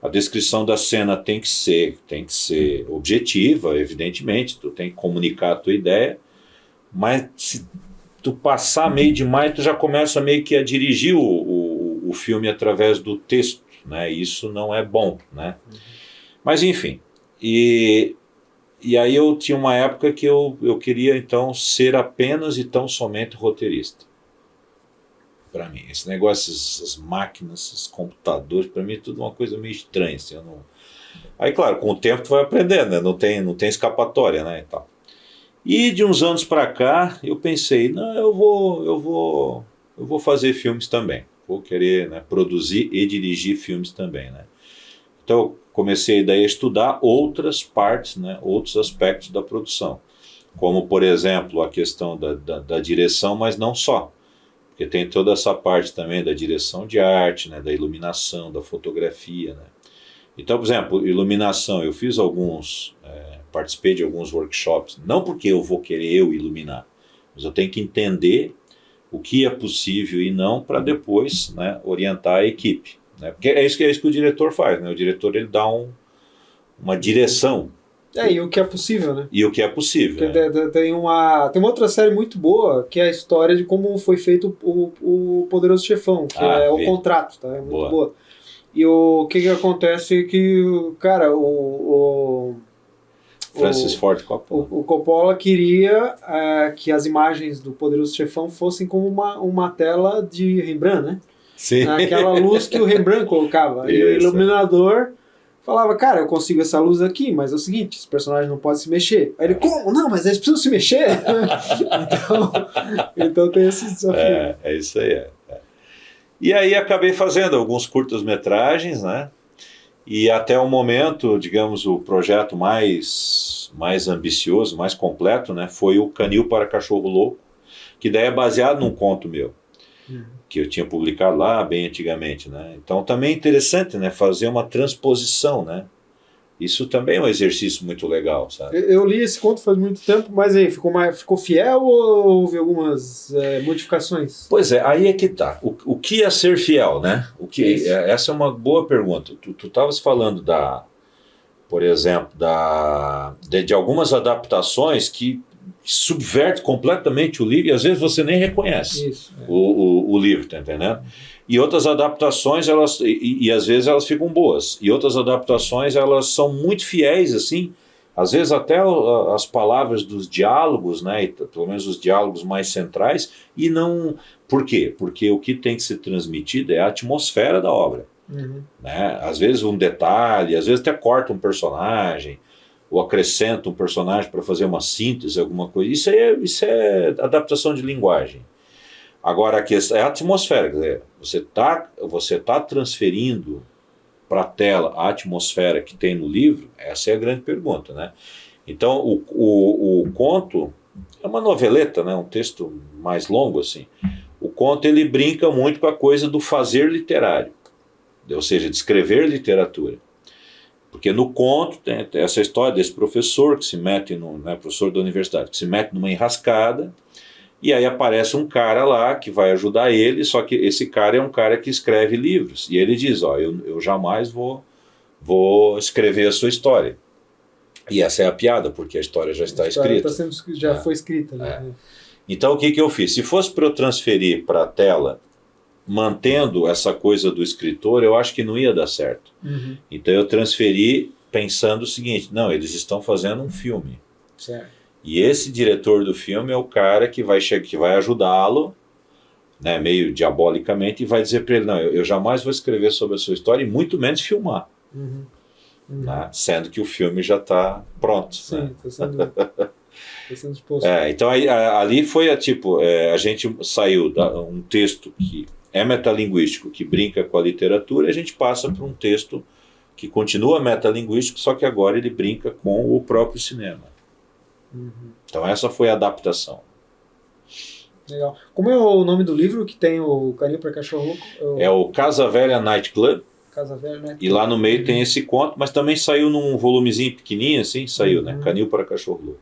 A descrição da cena tem que ser objetiva, evidentemente, tu tem que comunicar a tua ideia, mas se tu passar meio demais, tu já começa meio que a dirigir o filme através do texto, né? Isso não é bom, né? Mas enfim, e aí eu tinha uma época que eu queria então ser apenas e tão somente roteirista. Para mim, esse negócio, essas máquinas, esses computadores, para mim é tudo uma coisa meio estranha. Assim, Aí, claro, com o tempo tu vai aprendendo, né? Não tem escapatória, né? E tal. E de uns anos para cá, eu pensei, não, eu vou fazer filmes também. Vou querer, né, produzir e dirigir filmes também, né? Então, eu comecei daí a estudar outras partes, né, outros aspectos da produção. Como, por exemplo, a questão da direção, mas não só. Porque tem toda essa parte também da direção de arte, né, da iluminação, da fotografia, né? Então, por exemplo, iluminação, eu fiz participei de alguns workshops, não porque eu vou querer iluminar, mas eu tenho que entender o que é possível e não para depois, né, orientar a equipe. Né? Porque é isso que o diretor faz, né? O diretor ele dá uma direção. E o que é possível, né? E o que é possível. Tem uma outra série muito boa, que é a história de como foi feito o Poderoso Chefão, que é o contrato, tá? É muito boa. E o que acontece é que, cara, Francis Ford Coppola. O Coppola queria que as imagens do Poderoso Chefão fossem como uma tela de Rembrandt, né? Sim. Aquela luz que o Rembrandt colocava. E o iluminador falava, cara, eu consigo essa luz aqui, mas é o seguinte, esse personagem não pode se mexer. Aí ele, como? Não, mas eles precisam se mexer. então tem esse desafio. É isso aí. E aí acabei fazendo alguns curtas-metragens, né? E até o momento, digamos, o projeto mais ambicioso, mais completo, né, foi o Canil para Cachorro Louco, que daí é baseado num conto meu, que eu tinha publicado lá bem antigamente, né? Então também é interessante, né, fazer uma transposição, né? Isso também é um exercício muito legal, sabe? Eu li esse conto faz muito tempo, mas aí, ficou fiel ou houve algumas modificações? Pois é, aí é que tá. O que é ser fiel, né? Essa é uma boa pergunta. Tu estavas falando por exemplo, de algumas adaptações que subverte completamente o livro e às vezes você nem reconhece o livro, tá entendendo? E outras adaptações, e às vezes elas ficam boas. E outras adaptações, elas são muito fiéis, assim, às vezes até as palavras dos diálogos, né, e pelo menos os diálogos mais centrais, e não... Por quê? Porque o que tem que ser transmitido é a atmosfera da obra. Né? Às vezes um detalhe, às vezes até corta um personagem, ou acrescenta um personagem para fazer uma síntese, alguma coisa. Isso é adaptação de linguagem. Agora, aqui é a atmosfera, quer dizer, você tá transferindo para a tela a atmosfera que tem no livro? Essa é a grande pergunta, né? Então, o conto é uma noveleta, né? Um texto mais longo, assim. O conto, ele brinca muito com a coisa do fazer literário, ou seja, de escrever literatura. Porque no conto tem essa história desse professor que se mete, professor da universidade, que se mete numa enrascada, e aí aparece um cara lá que vai ajudar ele, só que esse cara é um cara que escreve livros. E ele diz, eu jamais vou escrever a sua história. E essa é a piada, porque a história já está escrita. Já foi escrita. Né? Então o que eu fiz? Se fosse para eu transferir para a tela, mantendo essa coisa do escritor, eu acho que não ia dar certo. Então eu transferi pensando o seguinte, não, eles estão fazendo um filme. Certo. E esse diretor do filme é o cara que vai ajudá-lo, né, meio diabolicamente, e vai dizer para ele, não, eu jamais vou escrever sobre a sua história e muito menos filmar. Né, sendo que o filme já está pronto. Sim, está né? sendo exposto. Então ali foi a gente saiu um texto que é metalinguístico, que brinca com a literatura, e a gente passa para um texto que continua metalinguístico, só que agora ele brinca com o próprio cinema. Então essa foi a adaptação. Legal. Como é o nome do livro que tem o Caninho para Cachorro Louco? É o Casa Velha Night Club. Casa Velha Night Club. E lá no meio tem esse conto, mas também saiu num volumezinho pequenininho assim, saiu, né? Canil para Cachorro Louco.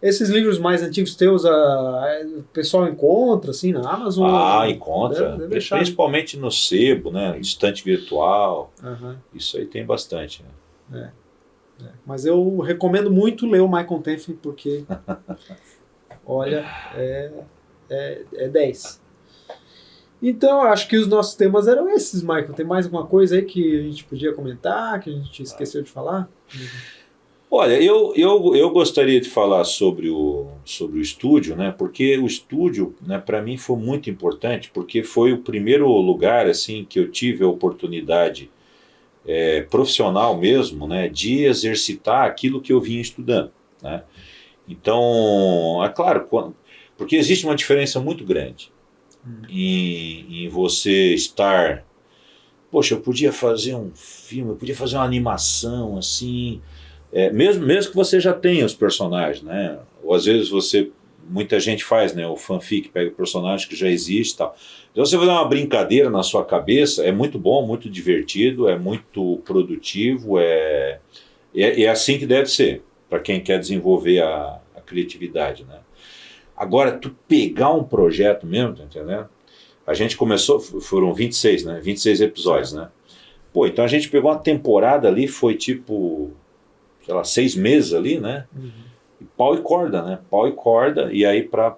Esses livros mais antigos teus, o pessoal encontra assim na Amazon? Encontra. Deve principalmente no sebo, né? Estante virtual. Isso aí tem bastante. Né? Mas eu recomendo muito ler o Michael Tenfield, porque olha, é 10. Então, acho que os nossos temas eram esses, Michael. Tem mais alguma coisa aí que a gente podia comentar, que a gente esqueceu de falar? Olha, eu gostaria de falar sobre o estúdio, né? Porque o estúdio, né, para mim foi muito importante, porque foi o primeiro lugar assim que eu tive a oportunidade profissional mesmo, né, de exercitar aquilo que eu vinha estudando. Né? Então, é claro, porque existe uma diferença muito grande em você estar... Poxa, eu podia fazer um filme, eu podia fazer uma animação, assim... mesmo que você já tenha os personagens, né? Ou às vezes muita gente faz, né? O fanfic, pega o personagem que já existe e tal. Então você fazer uma brincadeira na sua cabeça é muito bom, muito divertido, é muito produtivo, é assim que deve ser, para quem quer desenvolver a criatividade, né? Agora, tu pegar um projeto mesmo, tá entendendo? A gente começou, foram 26, né? 26 episódios, né? Pô, então a gente pegou uma temporada ali, foi tipo, sei lá, 6 meses ali, né? E pau e corda, né? Pau e corda, e aí para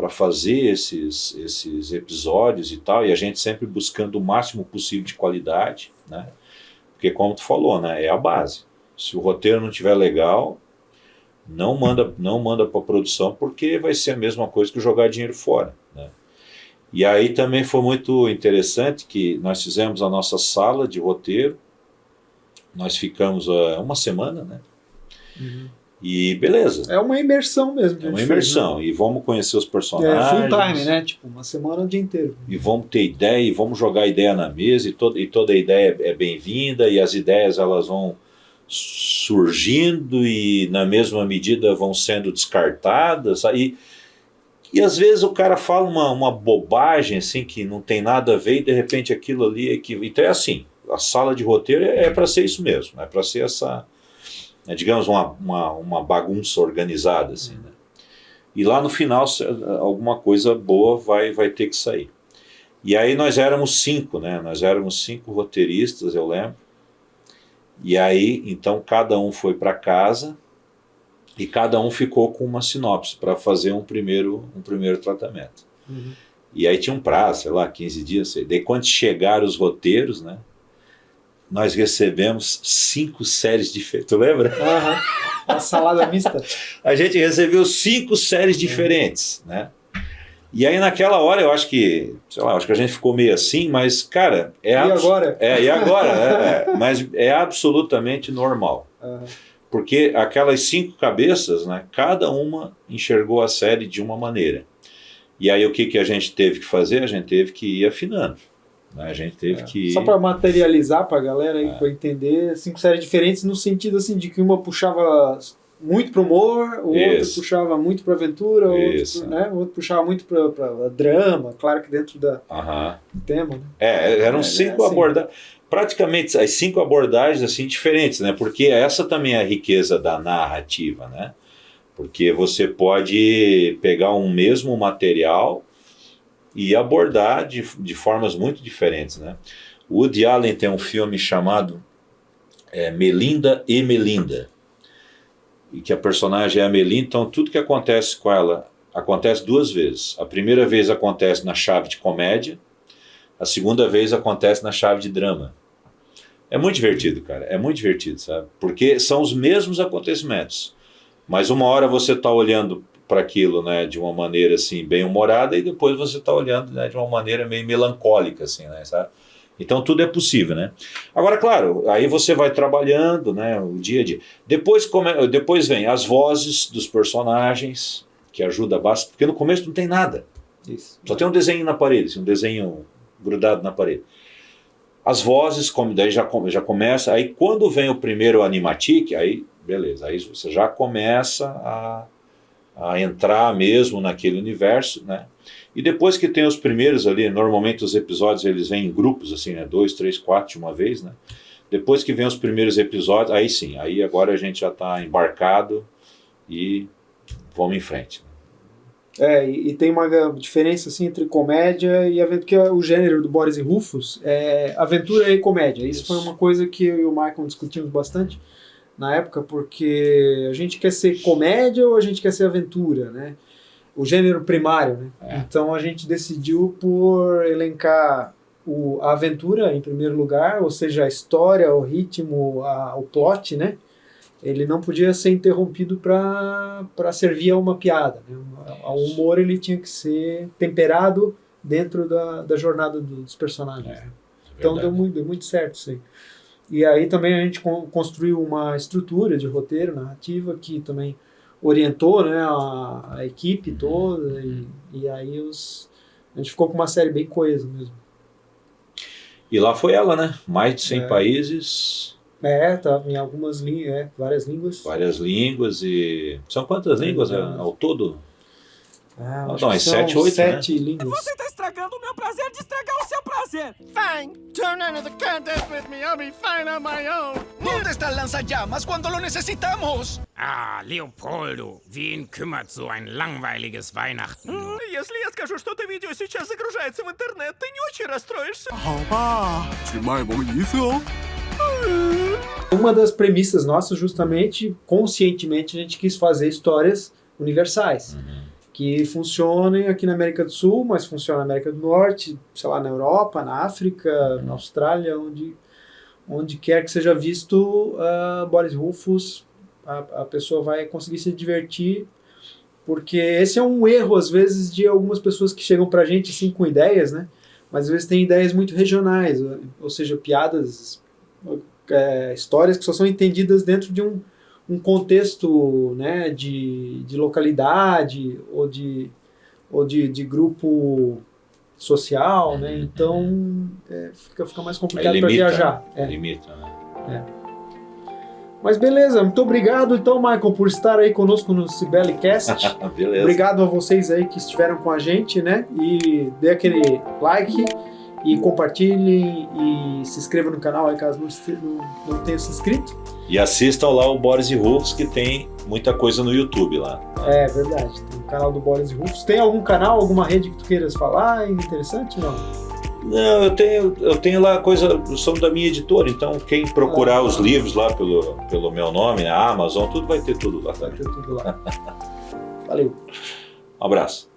fazer esses episódios e tal, e a gente sempre buscando o máximo possível de qualidade, né? Porque como tu falou, né? É a base. Se o roteiro não estiver legal, não manda para produção, porque vai ser a mesma coisa que jogar dinheiro fora, né? E aí também foi muito interessante que nós fizemos a nossa sala de roteiro, nós ficamos uma semana, né? E beleza. É uma imersão mesmo. É uma imersão, né? E vamos conhecer os personagens. Full time, né? Tipo, uma semana o dia inteiro. E vamos ter ideia, e vamos jogar ideia na mesa, e toda ideia é bem-vinda, e as ideias elas vão surgindo e na mesma medida vão sendo descartadas. E às vezes o cara fala uma bobagem assim que não tem nada a ver e de repente aquilo ali é que... Então é assim, a sala de roteiro é para ser isso mesmo, é para ser essa, digamos, uma bagunça organizada assim, né? E lá no final alguma coisa boa vai ter que sair. E aí nós éramos 5, né? Nós éramos 5 roteiristas, eu lembro. E aí, então, cada um foi para casa e cada um ficou com uma sinopse para fazer um primeiro tratamento. Uhum. E aí tinha um prazo, sei lá, 15 dias. Sei. Daí quando chegaram os roteiros, né, nós recebemos 5 séries diferentes. Tu lembra? Uma salada mista. A gente recebeu 5 séries diferentes, né? E aí naquela hora eu acho que, sei lá, acho que a gente ficou meio assim, mas, cara... E agora? E agora? Mas é absolutamente normal. Uhum. Porque aquelas 5 cabeças, né, cada uma enxergou a série de uma maneira. E aí o que a gente teve que fazer? A gente teve que ir afinando. Né? A gente teve que... Só para materializar para a galera aí, para entender, 5 séries diferentes no sentido assim, de que uma puxava muito pro humor, o outro puxava muito para aventura, o outro puxava muito para drama, claro que dentro do tema. Né? Eram 5 abordagens. Praticamente as 5 abordagens assim, diferentes, né? Porque essa também é a riqueza da narrativa, né? Porque você pode pegar um mesmo material e abordar de formas muito diferentes, né? O Woody Allen tem um filme chamado Melinda e Melinda, e que a personagem é a Melinda, então tudo que acontece com ela acontece 2 vezes. A primeira vez acontece na chave de comédia, a segunda vez acontece na chave de drama. É muito divertido, cara, é muito divertido, sabe? Porque são os mesmos acontecimentos, mas uma hora você está olhando para aquilo, né, de uma maneira assim bem humorada, e depois você está olhando, né, de uma maneira meio melancólica, assim, né, sabe? Então tudo é possível, né? Agora, claro, aí você vai trabalhando, né, o dia a dia. Depois vem as vozes dos personagens, que ajuda bastante, porque no começo não tem nada. Isso. Só tem um desenho na parede, assim, um desenho grudado na parede. As vozes, daí já começa, aí quando vem o primeiro animatic, aí beleza, aí você já começa a entrar mesmo naquele universo, né? E depois que tem os primeiros ali, normalmente os episódios eles vêm em grupos, assim, né? 2, 3, 4 de uma vez, né? Depois que vem os primeiros episódios, aí sim, aí agora a gente já está embarcado e vamos em frente. E tem uma diferença assim, entre comédia e aventura, que o gênero do Boris e Rufus é aventura e comédia. Isso foi uma coisa que eu e o Michael discutimos bastante na época, porque a gente quer ser comédia ou a gente quer ser aventura, né? O gênero primário, né? Então a gente decidiu por elencar a aventura em primeiro lugar, ou seja, a história, o ritmo, o plot, né? Ele não podia ser interrompido para servir a uma piada, né? O humor ele tinha que ser temperado dentro da jornada dos personagens. Então deu muito certo isso aí. E aí também a gente construiu uma estrutura de roteiro, narrativa, que também orientou, né, a equipe toda, e aí a gente ficou com uma série bem coesa mesmo. E lá foi ela, né? Mais de 100 países. Tá em algumas várias línguas. Várias línguas e... São quantas línguas ao todo? Não, é 7, 8, 7 línguas. Você está estragando o meu prazer de estragar o seu prazer. Fine, turn into the contest with me, I'll be fine on my own. ¿Dónde está el lanzallamas cuando lo necesitamos? Leopoldo, wen kümmert so ein langweiliges Weihnachten? Если я скажу, что это видео сейчас загружается в интернет, ты не очень расстроишься. Uma das premissas nossas, justamente, conscientemente, a gente quis fazer histórias universais. Que funcionem aqui na América do Sul, mas funcionam na América do Norte, sei lá, na Europa, na África, na Austrália, onde quer que seja visto Boris Rufus, a pessoa vai conseguir se divertir, porque esse é um erro, às vezes, de algumas pessoas que chegam pra gente assim, com ideias, né? Mas às vezes tem ideias muito regionais, ou seja, piadas, histórias que só são entendidas dentro de um contexto, né, de localidade ou de grupo social, né? Então fica mais complicado para viajar. Limita, né? Mas beleza, muito obrigado então, Michael, por estar aí conosco no Cibelicast. Beleza. Obrigado a vocês aí que estiveram com a gente, né? E dê aquele like e compartilhem e se inscrevam no canal aí caso não tenha se inscrito. E assistam lá o Boris e Rufus, que tem muita coisa no YouTube lá. É verdade, tem o canal do Boris e Rufus. Tem algum canal, alguma rede que tu queiras falar? É interessante, não? Não, eu tenho lá coisa, são da minha editora, então quem procurar os livros lá pelo meu nome, a Amazon, tudo vai ter tudo lá. Vai ter tudo lá. Valeu. Um abraço.